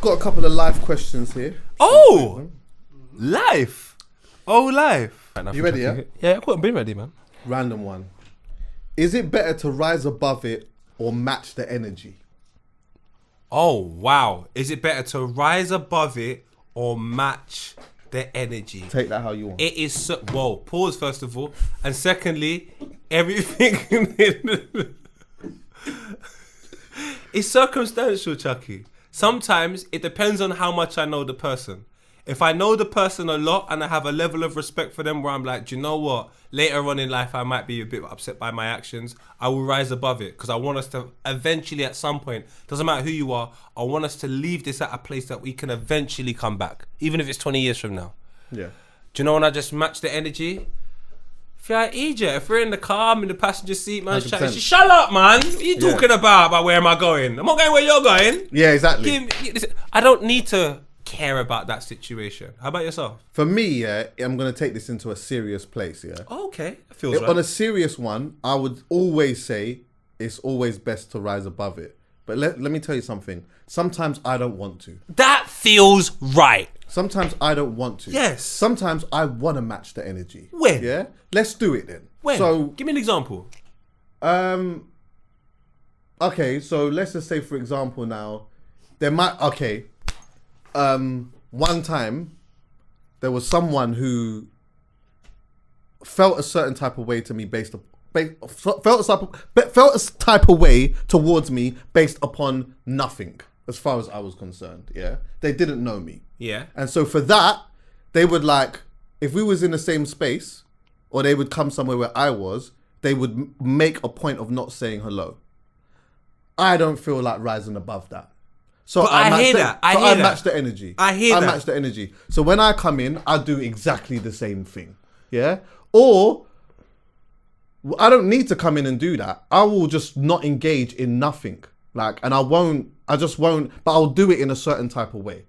A: Got a couple of live questions here.
B: Oh, live.
A: You ready? Yeah.
B: Yeah, I've been ready, man.
A: Random one. Is it better to rise above it or match the energy?
B: Oh, wow. Is it better to rise above it or match the energy?
A: Take that how you want.
B: It is whoa, pause first of all. And secondly, everything it's circumstantial, Chucky. Sometimes it depends on how much I know the person. If I know the person a lot and I have a level of respect for them where I'm like, do you know what? Later on in life, I might be a bit upset by my actions. I will rise above it because I want us to eventually, at some point, doesn't matter who you are, I want us to leave this at a place that we can eventually come back, even if it's 20 years from now.
A: Yeah.
B: Do you know when I just match the energy? If you're at Egypt, if we're in the car, I'm in the passenger seat, man, shut up, man. What are you talking about where am I going? I'm not going where you're going.
A: Yeah, exactly.
B: I don't need to care about that situation. How about yourself?
A: For me, yeah, I'm going to take this into a serious place, yeah.
B: Oh, okay. That feels right.
A: On a serious one, I would always say it's always best to rise above it. But let me tell you something. Sometimes I don't want to.
B: That feels right.
A: Sometimes I don't want to.
B: Yes.
A: Sometimes I want to match the energy.
B: When?
A: Yeah? Let's do it then.
B: When?
A: So,
B: give me an example.
A: Okay, so let's just say, for example, now, there might... Okay. One time there was someone who felt a certain type of way to me felt a type of way towards me based upon nothing as far as I was concerned. Yeah, they didn't know me.
B: Yeah,
A: and so for that they would like, if we was in the same space or they would come somewhere where I was, they would make a point of not saying hello. I don't feel like rising above that. So I hear that. I match the energy. I match the energy. So when I come in, I do exactly the same thing. Yeah? Or I don't need to come in and do that. I will just not engage in nothing. Like, and I just won't, but I'll do it in a certain type of way.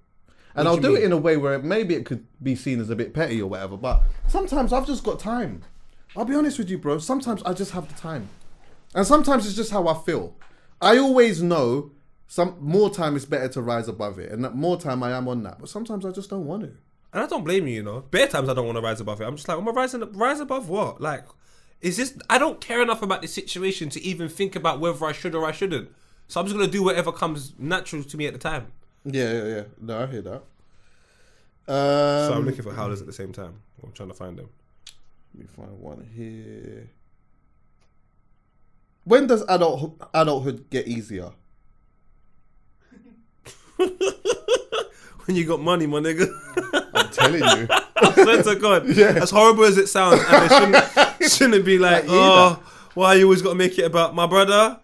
A: And I'll do it in a way where maybe it could be seen as a bit petty or whatever, but sometimes I've just got time. I'll be honest with you, bro. Sometimes I just have the time. And sometimes it's just how I feel. I always know more time is better to rise above it, and that more time I am on that. But sometimes I just don't want to.
B: And I don't blame you, you know. Bare times I don't want to rise above it. I'm just like, I'm gonna rise above what? Like, is this? I don't care enough about the situation to even think about whether I should or I shouldn't. So I'm just gonna do whatever comes natural to me at the time.
A: Yeah. No, I hear that.
B: So I'm looking for howlers at the same time. I'm trying to find them.
A: Let me find one here. When does adulthood get easier?
B: when you got money, my nigga.
A: I'm telling you.
B: I swear to God. As horrible as it sounds, and it shouldn't be like, oh, why you always got to make it about my brother?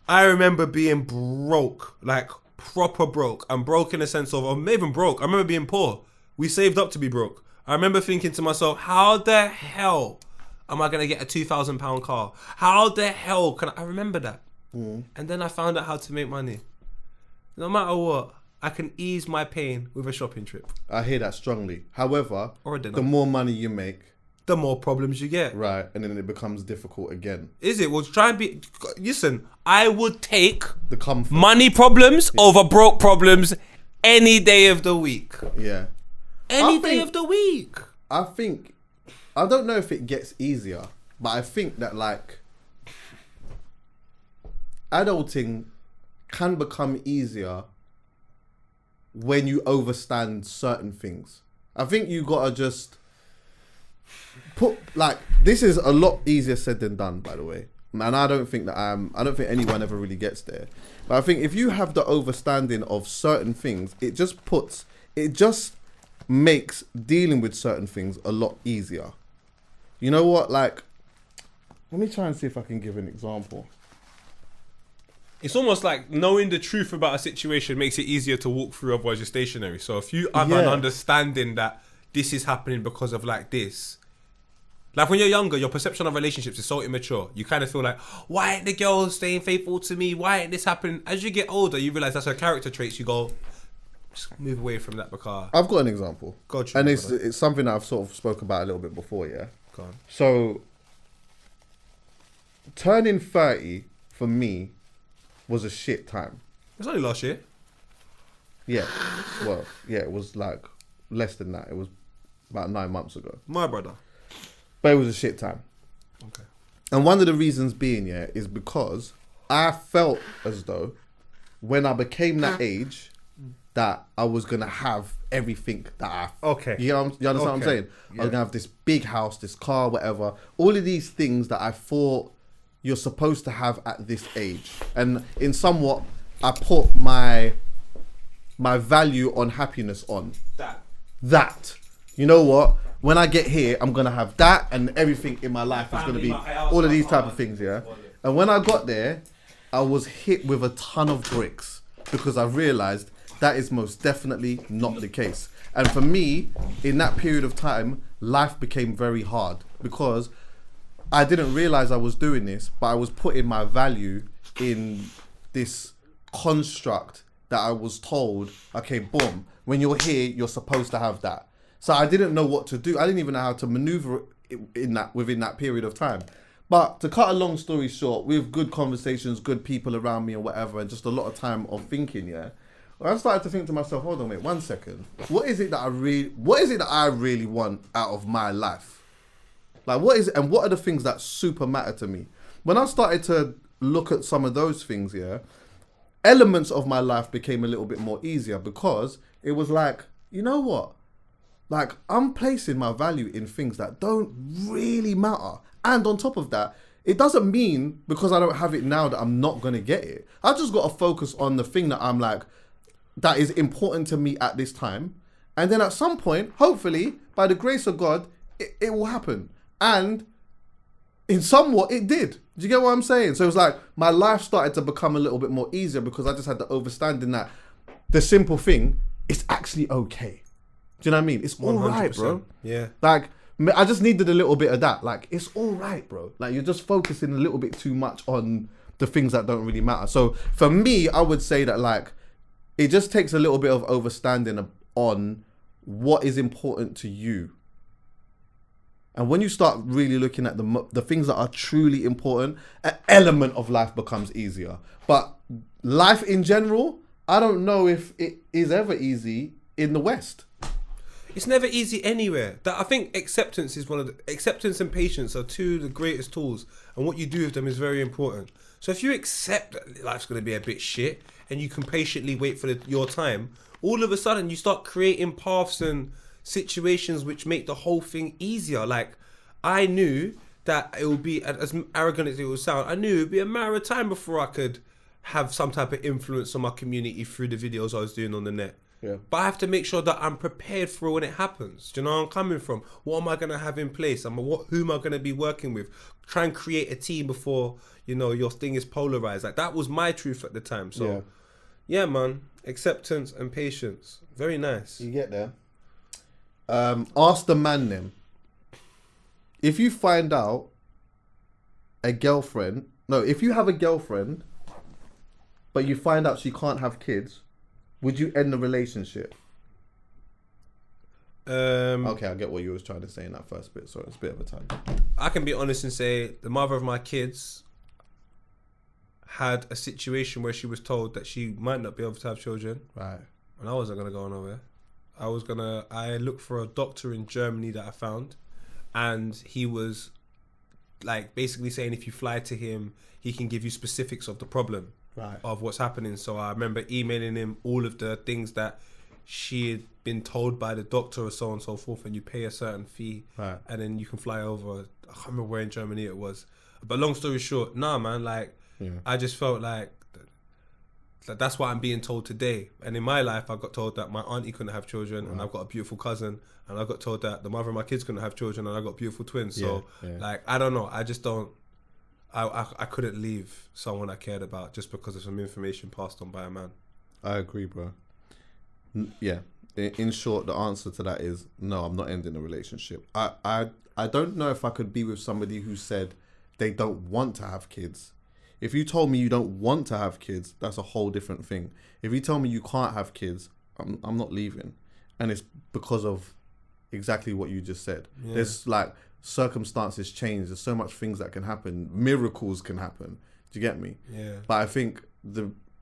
B: I remember being broke, like proper broke. I'm broke in the sense of, I'm not even broke. I remember being poor. We saved up to be broke. I remember thinking to myself, how the hell am I going to get a £2,000 car? How the hell can I remember that? And then I found out how to make money. No matter what, I can ease my pain with a shopping trip.
A: I hear that strongly. However,
B: Or a dinner.
A: the more money you make,
B: the more problems you get.
A: right, and then it becomes difficult again.
B: Is it? Well, try and be... Listen, I would take
A: The comfort.
B: money problems over broke problems any day of the week.
A: Yeah.
B: Any
A: I
B: day
A: think-
B: of the week.
A: I don't know if it gets easier, but I think that like adulting can become easier when you overstand certain things. I think you gotta just put like, this is a lot easier said than done, by the way. And I don't think anyone ever really gets there. But I think if you have the overstanding of certain things, it just makes dealing with certain things a lot easier. You know what? Like, let me try and see if I can give an example.
B: It's almost like knowing the truth about a situation makes it easier to walk through, otherwise you're stationary. So if you have an understanding that this is happening because of like this, like when you're younger, your perception of relationships is so immature. You kind of feel like, why ain't the girl staying faithful to me? Why ain't this happening? As you get older, you realize that's her character traits. You go, just move away from that because...
A: I've got an example.
B: God,
A: and it's something that I've sort of spoke about a little bit before, yeah?
B: Go on.
A: So, turning 30 for me was a shit time.
B: It's only last year.
A: Yeah. Well, yeah, it was like less than that. It was about 9 months ago.
B: My brother.
A: But it was a shit time.
B: Okay.
A: And one of the reasons being, yeah, is because I felt as though when I became that age that I was going to have everything that I...
B: Okay.
A: You understand what I'm saying? I was going to have this big house, this car, whatever. All of these things that I thought you're supposed to have at this age. And in somewhat, I put my value on happiness on. That. You know what? When I get here, I'm going to have that, and everything in my life is going to be all of these type of things, yeah? And when I got there, I was hit with a ton of bricks because I realized that is most definitely not the case. And for me, in that period of time, life became very hard because I didn't realize I was doing this, but I was putting my value in this construct that I was told, okay, boom, when you're here, you're supposed to have that. So I didn't know what to do. I didn't even know how to maneuver within that period of time. But to cut a long story short, with good conversations, good people around me and whatever, and just a lot of time of thinking, yeah, I started to think to myself, hold on, wait, 1 second. What is it that I really want out of my life? Like, what is it, and what are the things that super matter to me? When I started to look at some of those things, yeah, elements of my life became a little bit more easier because it was like, you know what? Like, I'm placing my value in things that don't really matter. And on top of that, it doesn't mean because I don't have it now that I'm not going to get it. I just got to focus on the thing that I'm like, that is important to me at this time. And then at some point, hopefully, by the grace of God, it will happen. And in somewhat, it did. Do you get what I'm saying? So it was like, my life started to become a little bit more easier because I just had the overstanding that the simple thing is actually okay. Do you know what I mean? It's all right, bro.
B: Yeah.
A: Like, I just needed a little bit of that. Like, it's all right, bro. Like, you're just focusing a little bit too much on the things that don't really matter. So for me, I would say that, like, it just takes a little bit of overstanding on what is important to you. And when you start really looking at the things that are truly important, an element of life becomes easier. But life in general, I don't know if it is ever easy in the West.
B: It's never easy anywhere. That I think acceptance and patience are two of the greatest tools, and what you do with them is very important. So if you accept that life's going to be a bit shit and you can patiently wait for your time, all of a sudden you start creating paths and situations which make the whole thing easier. Like, I knew that it would be, as arrogant as it would sound, I knew it would be a matter of time before I could have some type of influence on my community through the videos I was doing on the net.
A: Yeah.
B: But I have to make sure that I'm prepared for when it happens. Do you know where I'm coming from? What am I going to have in place? Who am I going to be working with? Try and create a team before, your thing is polarized. Like, that was my truth at the time. So, yeah man, acceptance and patience. Very nice.
A: You get there. Ask the man then. If you find out if you have a girlfriend, but you find out she can't have kids, would you end the relationship? Okay, I get what you was trying to say in that first bit. So it's a bit of a time.
B: I can be honest and say the mother of my kids had a situation where she was told that she might not be able to have children.
A: Right.
B: And I wasn't going to go nowhere. I looked for a doctor in Germany that I found, and he was like basically saying if you fly to him, he can give you specifics of the problem,
A: right,
B: of what's happening. So I remember emailing him all of the things that she had been told by the doctor or so on and so forth, and you pay a certain fee,
A: right,
B: and then you can fly over. I can't remember where in Germany it was. But long story short, nah man, like I just felt like that's what I'm being told today. And in my life, I got told that my auntie couldn't have children, and I've got a beautiful cousin, and I got told that the mother of my kids couldn't have children, and I got beautiful twins. So like, I don't know. I just don't. I couldn't leave someone I cared about just because of some information passed on by a man.
A: I agree, bro. Yeah. In short, the answer to that is no. I'm not ending a relationship. I don't know if I could be with somebody who said they don't want to have kids. If you told me you don't want to have kids, that's a whole different thing. If you tell me you can't have kids, I'm not leaving. And it's because of exactly what you just said. Yeah. There's like circumstances change. There's so much things that can happen. Miracles can happen. Do you get me?
B: Yeah.
A: But I think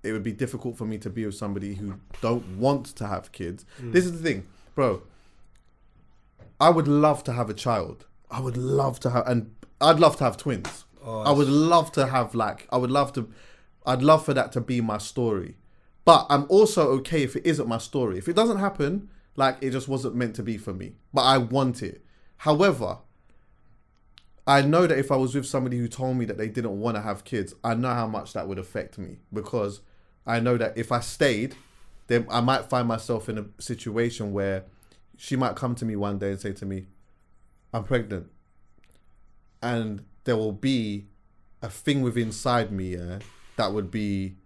A: it would be difficult for me to be with somebody who don't want to have kids. This is the thing, bro. I would love to have a child. I'd love to have twins. Oh, I would love to have I'd love for that to be my story. But I'm also okay if it isn't my story. If it doesn't happen, like it just wasn't meant to be for me. But I want it. However, I know that if I was with somebody who told me that they didn't want to have kids, I know how much that would affect me. Because I know that if I stayed, then I might find myself in a situation where she might come to me one day and say to me, I'm pregnant. And there will be a thing within inside me that would be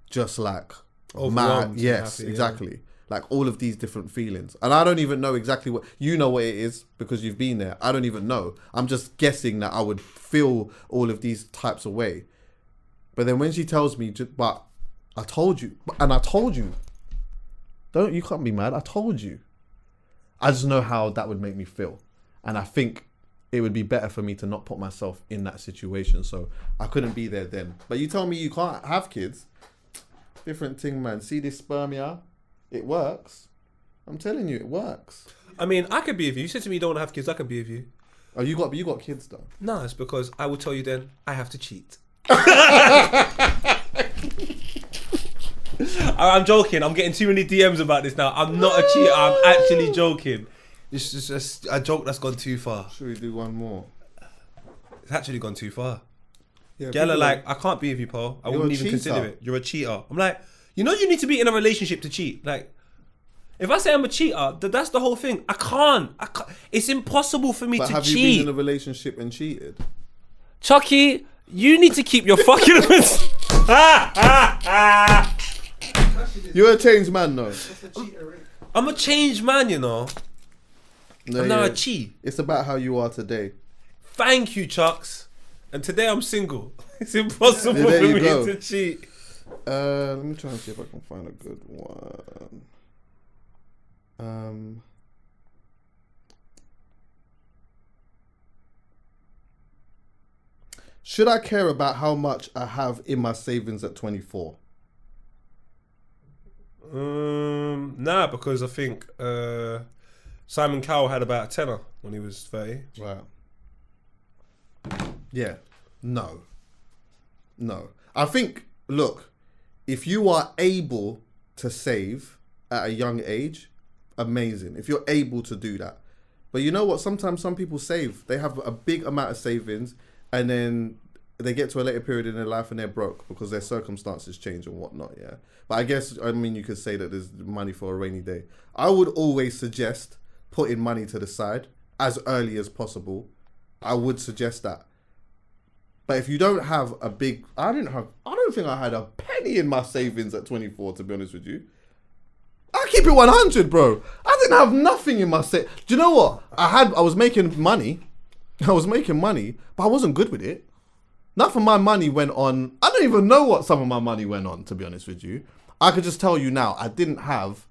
A: just like mad. Yes, happy, exactly. Yeah. Like all of these different feelings. And I don't even know exactly what it is because you've been there. I don't even know. I'm just guessing that I would feel all of these types of way. But then when she tells me, but I told you, you can't be mad. I told you. I just know how that would make me feel. And I think it would be better for me to not put myself in that situation. So I couldn't be there then. But you tell me you can't have kids. Different thing, man. See this spermia? It works. I'm telling you, it works.
B: I mean, I could be with you. You said to me you don't want to have kids. I could be with you.
A: Oh, you got kids though?
B: No, it's because I will tell you then I have to cheat. I'm joking. I'm getting too many DMs about this now. I'm not a cheater. I'm actually joking. It's just a joke that's gone too far.
A: Should we do one more?
B: It's actually gone too far.
A: Yeah,
B: Gella, like, I can't be with you, Paul. I wouldn't even consider it. You're a cheater. I'm like, you need to be in a relationship to cheat. Like, if I say I'm a cheater, that's the whole thing. I can't. It's impossible for me to cheat. But have you been
A: in a relationship and cheated?
B: Chucky, you need to keep your fucking...
A: You're a changed man, though.
B: I'm a changed man, you know.
A: No,
B: I'm now a cheat.
A: It's about how you are today.
B: Thank you, Chucks. And today I'm single. It's impossible for me to cheat.
A: Let me try and see if I can find a good one. Should I care about how much I have in my savings at 24?
B: Nah, because I think Simon Cowell had about a tenner when he was 30.
A: Right. Yeah. No. I think, look, if you are able to save at a young age, amazing. If you're able to do that. But you know what? Sometimes some people save. They have a big amount of savings and then they get to a later period in their life and they're broke because their circumstances change and whatnot, yeah. But I guess, I mean, you could say that there's money for a rainy day. I would always suggest putting money to the side as early as possible. I would suggest that. But if you don't have a big, I don't think I had a penny in my savings at 24, to be honest with you. I keep it 100, bro. I didn't have nothing in my Do you know what? I was making money. But I wasn't good with it. Enough of my money went on. I don't even know what some of my money went on, to be honest with you. I could just tell you now, I didn't have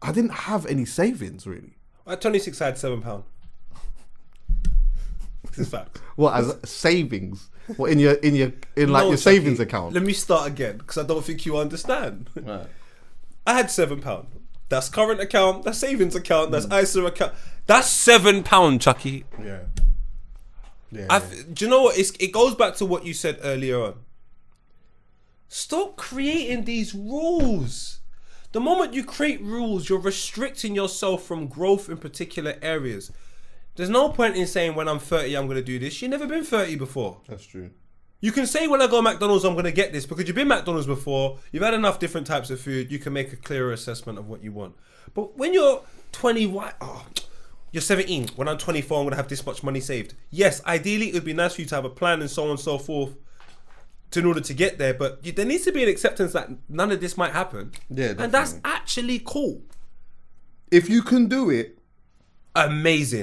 A: any savings, really.
B: At 26, I had £7. This is fact.
A: What, as savings? What, in your savings account?
B: Let me start again, because I don't think you understand.
A: Right.
B: I had £7. That's current account, that's savings account, that's ISA account. That's £7, Chucky.
A: Yeah.
B: Do you know what? It goes back to what you said earlier on. Stop creating these rules. The moment you create rules, you're restricting yourself from growth in particular areas. There's no point in saying when I'm 30, I'm going to do this. You've never been 30 before.
A: That's true.
B: You can say when I go to McDonald's, I'm going to get this because you've been McDonald's before. You've had enough different types of food. You can make a clearer assessment of what you want. But when you're 20, you're 17. When I'm 24, I'm going to have this much money saved. Yes, ideally, it would be nice for you to have a plan and so on and so forth in order to get there. But there needs to be an acceptance that none of this might happen.
A: Yeah, definitely.
B: And that's actually cool.
A: If you can do it,
B: amazing.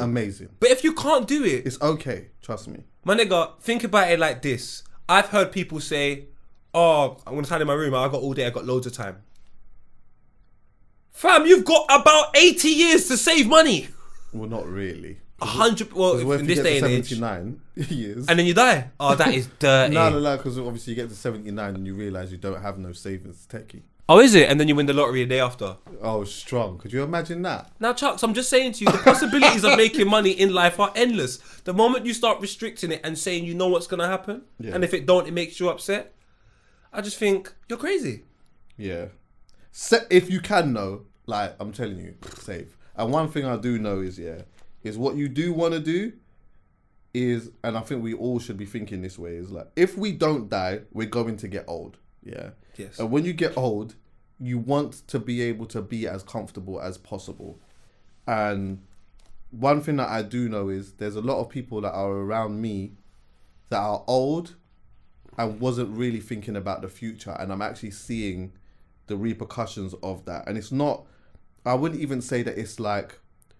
B: But if you can't do it,
A: it's okay. Trust me.
B: My nigga, think about it like this. I've heard people say, oh, I'm going to stand in my room. I got all day. I got loads of time. Fam, you've got about 80 years to save money.
A: Well, not really.
B: 100. Well, in this day and age,
A: 79 years,
B: and then you die. Oh, that is dirty.
A: No, because obviously you get to 79 and you realise you don't have no savings, techie.
B: Oh, is it? And then you win the lottery a day after.
A: Oh, strong. Could you imagine that?
B: Now, Chucks, I'm just saying to you, the possibilities of making money in life are endless. The moment you start restricting it and saying you know what's going to happen, and if it don't, it makes you upset, I just think you're crazy.
A: Yeah. If you can know, like, I'm telling you, save. And one thing I do know is what you do want to do is, and I think we all should be thinking this way, is like, if we don't die, we're going to get old. Yeah.
B: Yes.
A: And when you get old, you want to be able to be as comfortable as possible. And one thing that I do know is there's a lot of people that are around me that are old and wasn't really thinking about the future. And I'm actually seeing the repercussions of that. And it's not, I wouldn't even say that it's like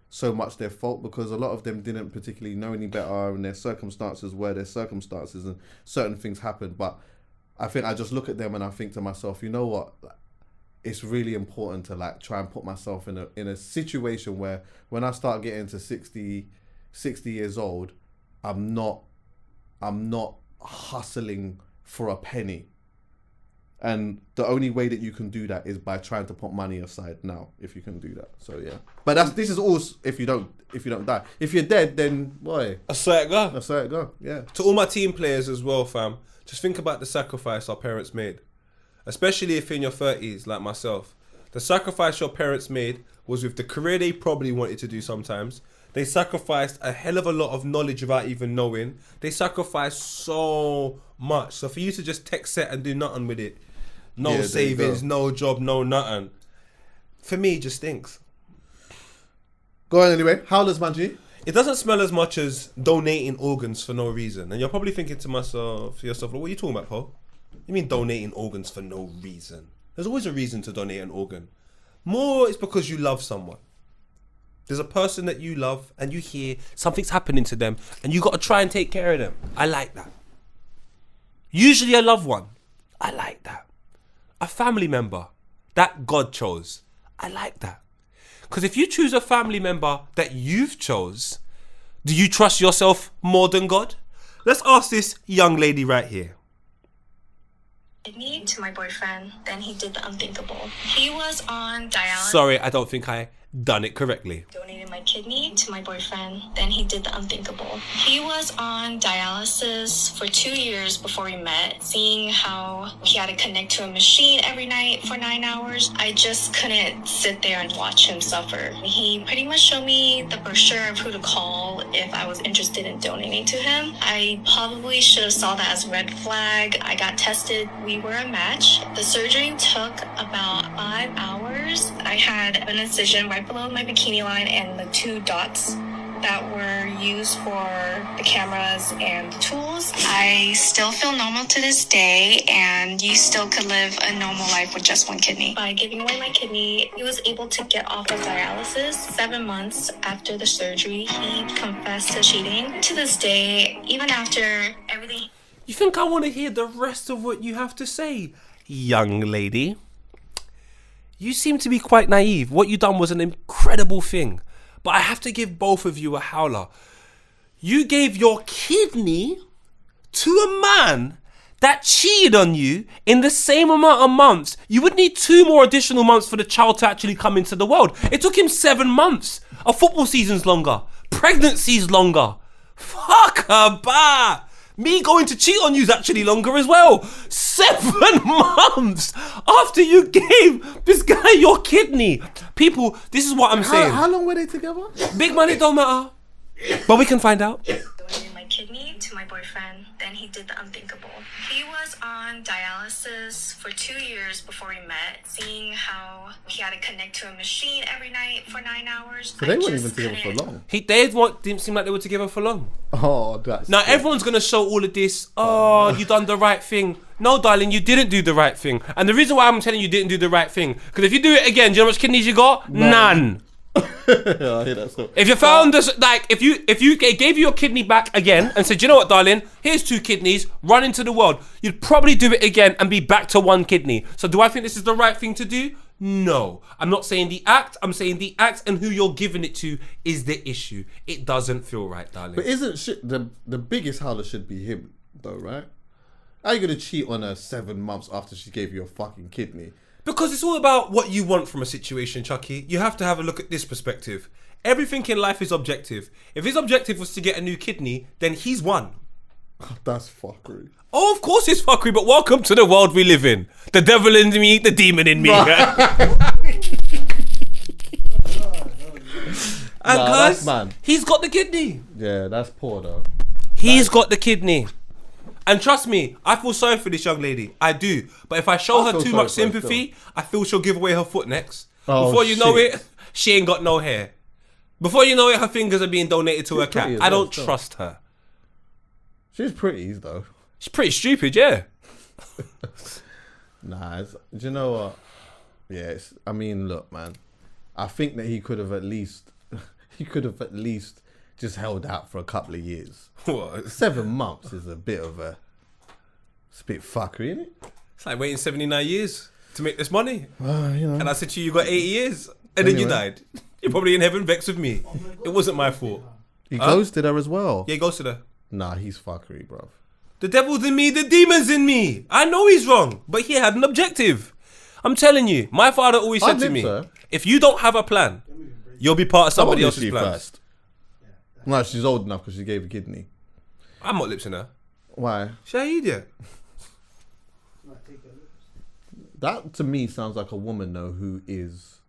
A: so much their fault, because a lot of them didn't particularly know any better and their circumstances were their circumstances and certain things happened. But I think I just look at them and I think to myself, you know what? It's really important to like try and put myself in a situation where when I start getting to 60 years old, I'm not hustling for a penny. And the only way that you can do that is by trying to put money aside now, if you can do that. So yeah. But this is all if you don't die. If you're dead, then boy,
B: I swear to
A: go. Yeah.
B: To all my team players as well, fam, just think about the sacrifice our parents made. Especially if you're in your 30s, like myself. The sacrifice your parents made was with the career they probably wanted to do sometimes. They sacrificed a hell of a lot of knowledge without even knowing. They sacrificed so much. So for you to just text set and do nothing with it, no savings, no job, no nothing, for me, it just stinks.
A: Go on anyway. Howlers, Manji.
B: It doesn't smell as much as donating organs for no reason. And you're probably thinking to yourself, what are you talking about, Paul? You mean donating organs for no reason? There's always a reason to donate an organ. More it's because you love someone. There's a person that you love and you hear something's happening to them and you got to try and take care of them. I like that. Usually a loved one. I like that. A family member that God chose. I like that. Because if you choose a family member that you've chose, do you trust yourself more than God? Let's ask this young lady right here.
D: Me to my boyfriend, then he did the unthinkable. He was on dialysis.
B: Sorry, I don't think I done it correctly.
D: Donated my kidney to my boyfriend. Then he did the unthinkable. He was on dialysis for 2 years before we met. Seeing how he had to connect to a machine every night for 9 hours, I just couldn't sit there and watch him suffer. He pretty much showed me the brochure of who to call if I was interested in donating to him. I probably should have saw that as a red flag. I got tested. We were a match. The surgery took about 5 hours. I had an incision right below my bikini line and the 2 dots that were used for the cameras and the tools. I still feel normal to this day, and you still could live a normal life with just 1 kidney. By giving away my kidney, he was able to get off of dialysis. 7 months after the surgery, he confessed to cheating. To this day, even after everything...
B: You think I want to hear the rest of what you have to say, young lady? You seem to be quite naive. What you done was an incredible thing. But I have to give both of you a howler. You gave your kidney to a man that cheated on you in the same amount of months. You would need 2 more additional months for the child to actually come into the world. It took him 7 months. A football season's longer. Pregnancy's longer. Fuck her, bah! Me going to cheat on you is actually longer as well. 7 months after you gave this guy your kidney. People, this is what I'm saying.
A: How long were they together?
B: Big money don't matter. But we can find out.
D: Donated my kidney to my boyfriend. Then he did the unthinkable. He was on dialysis for 2 years before we met. Seeing how he had to connect to a machine every night for 9 hours.
A: So they weren't even together for long.
B: Didn't seem like they were together for long.
A: Oh, that's...
B: Now everyone's going to show all of this. Oh, you done the right thing. No, darling, you didn't do the right thing. And the reason why I'm telling you didn't do the right thing, because if you do it again, do you know how much kidneys you got? None.
A: Yeah, I hear that stuff.
B: If you found this, like, if you gave your kidney back again and said, you know what, darling, here's 2 kidneys, run into the world, you'd probably do it again and be back to 1 kidney. So do I think this is the right thing to do? No. I'm not saying the act, I'm saying the act and who you're giving it to is the issue. It doesn't feel right, darling.
A: But isn't shit the biggest howler should be him, though, right? How are you going to cheat on her 7 months after she gave you a fucking kidney?
B: Because it's all about what you want from a situation, Chucky. You have to have a look at this perspective. Everything in life is objective. If his objective was to get a new kidney, then he's won.
A: That's fuckery.
B: Oh, of course it's fuckery, but welcome to the world we live in. The devil in me, the demon in me. And guys, he's got the kidney.
A: Yeah, that's poor though.
B: He's got the kidney. And trust me, I feel sorry for this young lady. I do. But if I show her too much sympathy, I feel she'll give away her foot next. Before you know it, she ain't got no hair. Before you know it, her fingers are being donated to her cat. I don't trust her.
A: She's pretty though.
B: She's pretty stupid, yeah.
A: Nah, do you know what? Yeah, I mean, look, man. I think that he could have at least just held out for a couple of years.
B: What?
A: 7 months is a bit fuckery, isn't it?
B: It's like waiting 79 years to make this money.
A: You know.
B: And I said to you, you got 80 years. And then you died. You're probably in heaven vexed with me. It wasn't my fault.
A: He ghosted her as well.
B: Yeah, he ghosted her.
A: Nah, he's fuckery, bruv.
B: The devil's in me, the demon's in me. I know he's wrong, but he had an objective. I'm telling you, my father always said to me, if you don't have a plan, you'll be part of somebody else's plans.
A: First? No, she's old enough because she gave a kidney.
B: I'm not lipsing her.
A: Why?
B: She's an idiot.
A: That to me sounds like a woman though who is,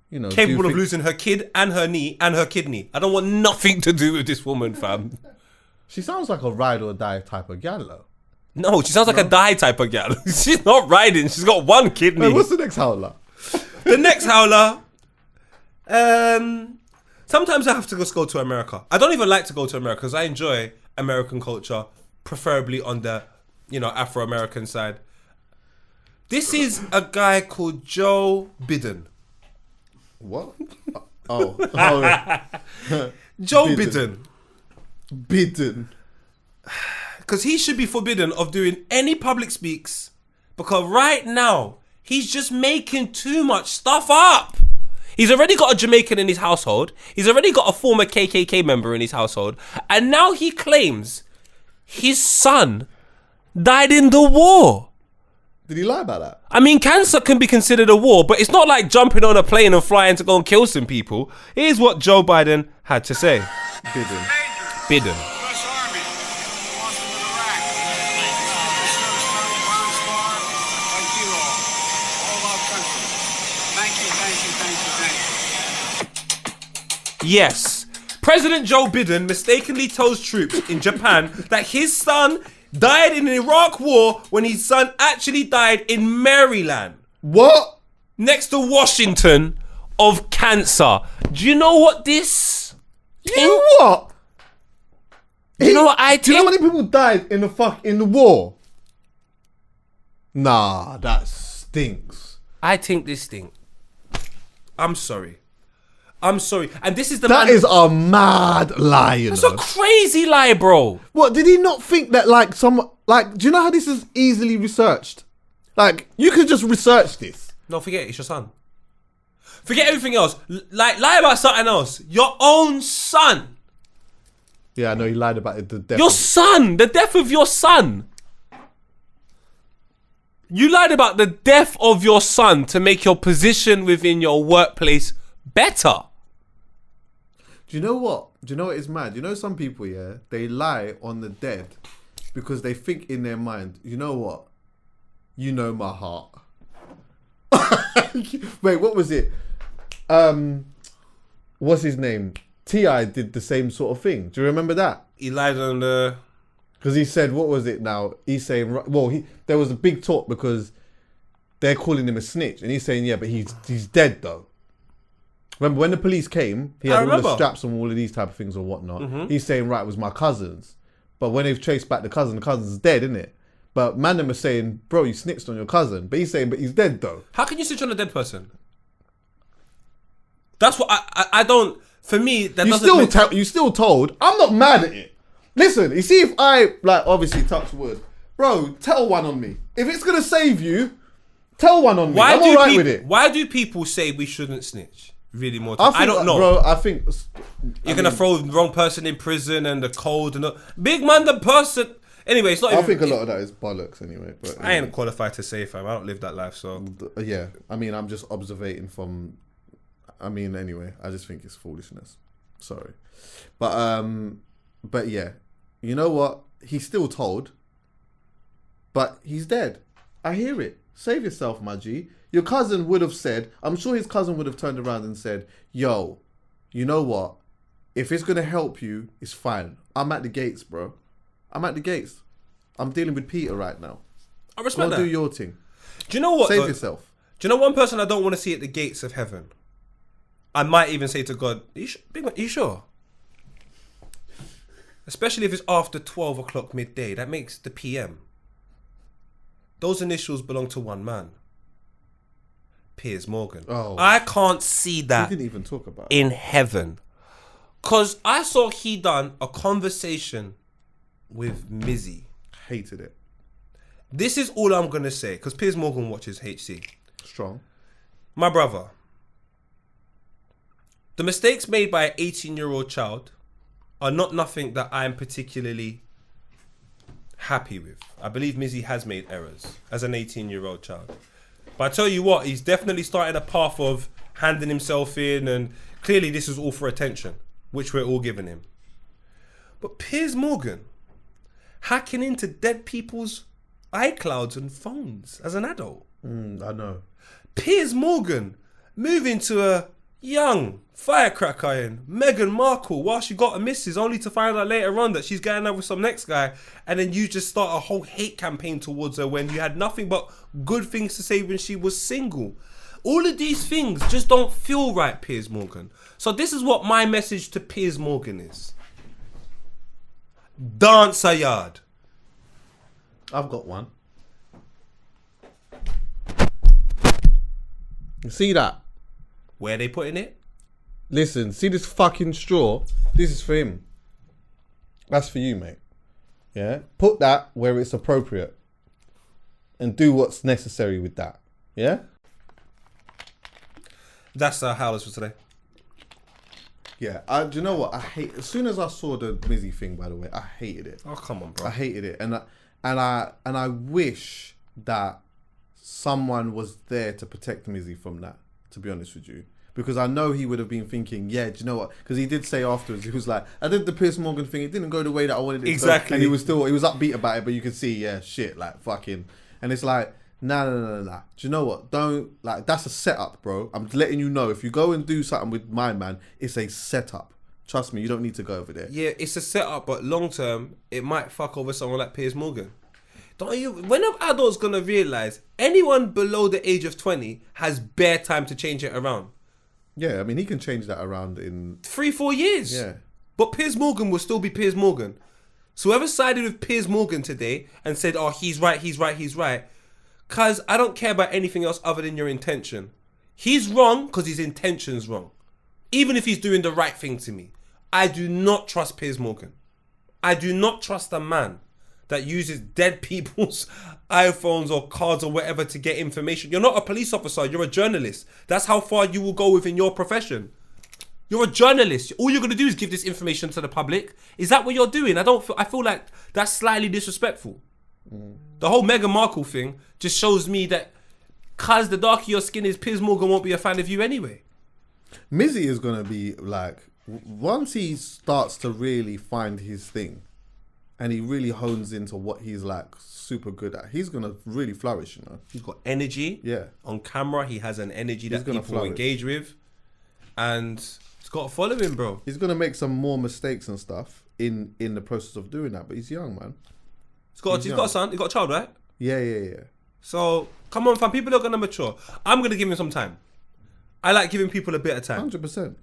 A: you know,
B: capable of losing her kid and her knee and her kidney. I don't want nothing to do with this woman, fam.
A: She sounds like a ride or die type of gal though.
B: No, she sounds like a die type of gal. She's not riding. She's got 1 kidney.
A: Hey, what's the next howler?
B: The next howler. Sometimes I have to just go to America. I don't even like to go to America because I enjoy American culture, preferably on the, Afro-American side. This is a guy called Joe Biden.
A: What? Joe
B: Biden.
A: Biden.
B: Because he should be forbidden of doing any public speaks because right now he's just making too much stuff up. He's already got a Jamaican in his household. He's already got a former KKK member in his household. And now he claims his son died in the war.
A: Did he lie about that?
B: I mean, cancer can be considered a war, but it's not like jumping on a plane and flying to go and kill some people. Here's what Joe Biden had to say. Biden.
E: U.S. Army lost in Iraq. Listeners, Colonel Brown Star, like you all love country. Thank you.
B: Yes. President Joe Biden mistakenly tells troops in Japan that his son died in an Iraq war when his son actually died in Maryland,
A: What?
B: next to Washington, of cancer. Do you know what this?
A: You know what?
B: Do you know what I
A: Do you know how
B: think?
A: many people died in the war? Nah, that stinks.
B: I think this thing. I'm sorry. And this is the
A: That
B: man.
A: is a mad lie, you
B: That's
A: know.
B: a crazy lie, bro.
A: What, did he not think that do you know how this is easily researched? Like, you could just research this.
B: No, forget it. It's your son. Forget everything else. Lie about something else. Your own son.
A: Yeah, I know he lied about it, the death.
B: Your son. The death of your son. You lied about the death of your son to make your position within your workplace better.
A: Do you know what? Do you know what is mad? You know some people, yeah, they lie on the dead because they think in their mind, you know what? You know my heart. Wait, what was it? What's his name? T.I. did the same sort of thing. Do you remember that?
B: He lied on the...
A: Because he said, what was it now? He's saying, there was a big talk because they're calling him a snitch. And he's saying, yeah, but he's dead though. Remember when the police came, he had all the straps and all of these type of things or whatnot. Mm-hmm. He's saying, right, it was my cousin's. But when they've traced back the cousin's dead, isn't it? But Mandem was saying, bro, you snitched on your cousin. But he's saying, but he's dead though.
B: How can you snitch on a dead person? That's what I don't... For me, that doesn't...
A: You still told. I'm not mad at it. Listen, you see if I, obviously touch wood. Bro, tell one on me. If it's going to save you, tell one on me. I'm all right with it.
B: Why do people say we shouldn't snitch? Really more time. I don't know.
A: Bro, I think...
B: You're going to throw the wrong person in prison and the cold and... Big man, the person... Anyway, it's not
A: I
B: even...
A: think a lot of that is bollocks anyway. But
B: I ain't qualified to say, fam. I don't live that life, so...
A: Yeah, I mean, I'm just observating from... anyway, I just think it's foolishness. Sorry. But yeah, you know what? He's still told, but he's dead. I hear it. Save yourself, my G. Your cousin would have said, I'm sure his cousin would have turned around and said, yo, you know what? If it's going to help you, it's fine. I'm at the gates, bro. I'm at the gates. I'm dealing with Peter right now.
B: I respect that.
A: Do your thing.
B: Do you know what?
A: Save yourself.
B: Do you know one person I don't want to see at the gates of heaven? I might even say to God, are you sure? Especially if it's after 12 o'clock midday. That makes the PM. Those initials belong to one man. Piers Morgan.
A: Oh.
B: I can't see that
A: We didn't even talk about it.
B: in heaven. Because I saw he done a conversation with Mizzy.
A: Hated it.
B: This is all I'm going to say. Because Piers Morgan watches HC.
A: Strong.
B: My brother. The mistakes made by an 18-year-old child are not nothing that I'm particularly happy with. I believe Mizzy has made errors as an 18-year-old child. But I tell you what, he's definitely started a path of handing himself in, and clearly this is all for attention, which we're all giving him. But Piers Morgan hacking into dead people's iClouds and phones as an adult.
A: I know.
B: Piers Morgan moving to a young firecracker in Meghan Markle while she got a missus, only to find out later on that she's going out with some next guy, and then you just start a whole hate campaign towards her when you had nothing but good things to say when she was single. All of these things just don't feel right, Piers Morgan. So this is what my message to Piers Morgan is. Dance a yard.
A: I've got one. You see that?
B: Where they putting it?
A: Listen, see this fucking straw? This is for him. That's for you, mate. Yeah? Put that where it's appropriate. And do what's necessary with that. Yeah?
B: That's our howlers for today.
A: Yeah. Do you know what? I hate... As soon as I saw the Mizzy thing, by the way, I hated it.
B: Oh, come on, bro.
A: I hated it. And I wish that someone was there to protect Mizzy from that, to be honest with you. Because I know he would have been thinking, yeah, do you know what? Because he did say afterwards, he was like, I did the Piers Morgan thing. It didn't go the way that I wanted it to.
B: Exactly.
A: And he was upbeat about it, but you could see, yeah, shit, like, fucking. And it's like, nah. Do you know what? Don't, like, that's a setup, bro. I'm letting you know, if you go and do something with my man, it's a setup. Trust me, you don't need to go over there.
B: Yeah, it's a setup, but long term, it might fuck over someone like Piers Morgan. Don't you? When are adults gonna realize anyone below the age of 20 has bare time to change it around?
A: Yeah, I mean, he can change that around in
B: 3-4 years.
A: Yeah.
B: But Piers Morgan will still be Piers Morgan. So whoever sided with Piers Morgan today and said, oh, he's right, because I don't care about anything else other than your intention. He's wrong because his intention's wrong. Even if he's doing the right thing to me. I do not trust Piers Morgan. I do not trust a man that uses dead people's iPhones or cards or whatever to get information. You're not a police officer, you're a journalist. That's how far you will go within your profession. You're a journalist. All you're going to do is give this information to the public. Is that what you're doing? I feel like that's slightly disrespectful. The whole Meghan Markle thing just shows me that because the darker your skin is, Piers Morgan won't be a fan of you anyway.
A: Mizzy is going to be like, once he starts to really find his thing and he really hones into what he's like super good at, he's going to really flourish, you know.
B: He's got energy.
A: Yeah.
B: On camera, he has an energy that
A: gonna
B: people will
A: flourish.
B: engage with. And he's got a following, bro.
A: He's going to make some more mistakes and stuff in the process of doing that, but he's young, man.
B: He's got a son. He's got a child, right?
A: Yeah.
B: So, come on, fam. People are going to mature. I'm going to give him some time. I like giving people a bit of time.
A: 100%.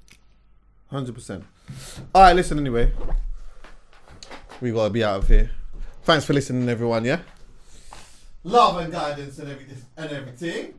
A: All right, listen, anyway. We got to be out of here. Thanks for listening, everyone, yeah? Love and guidance and everything.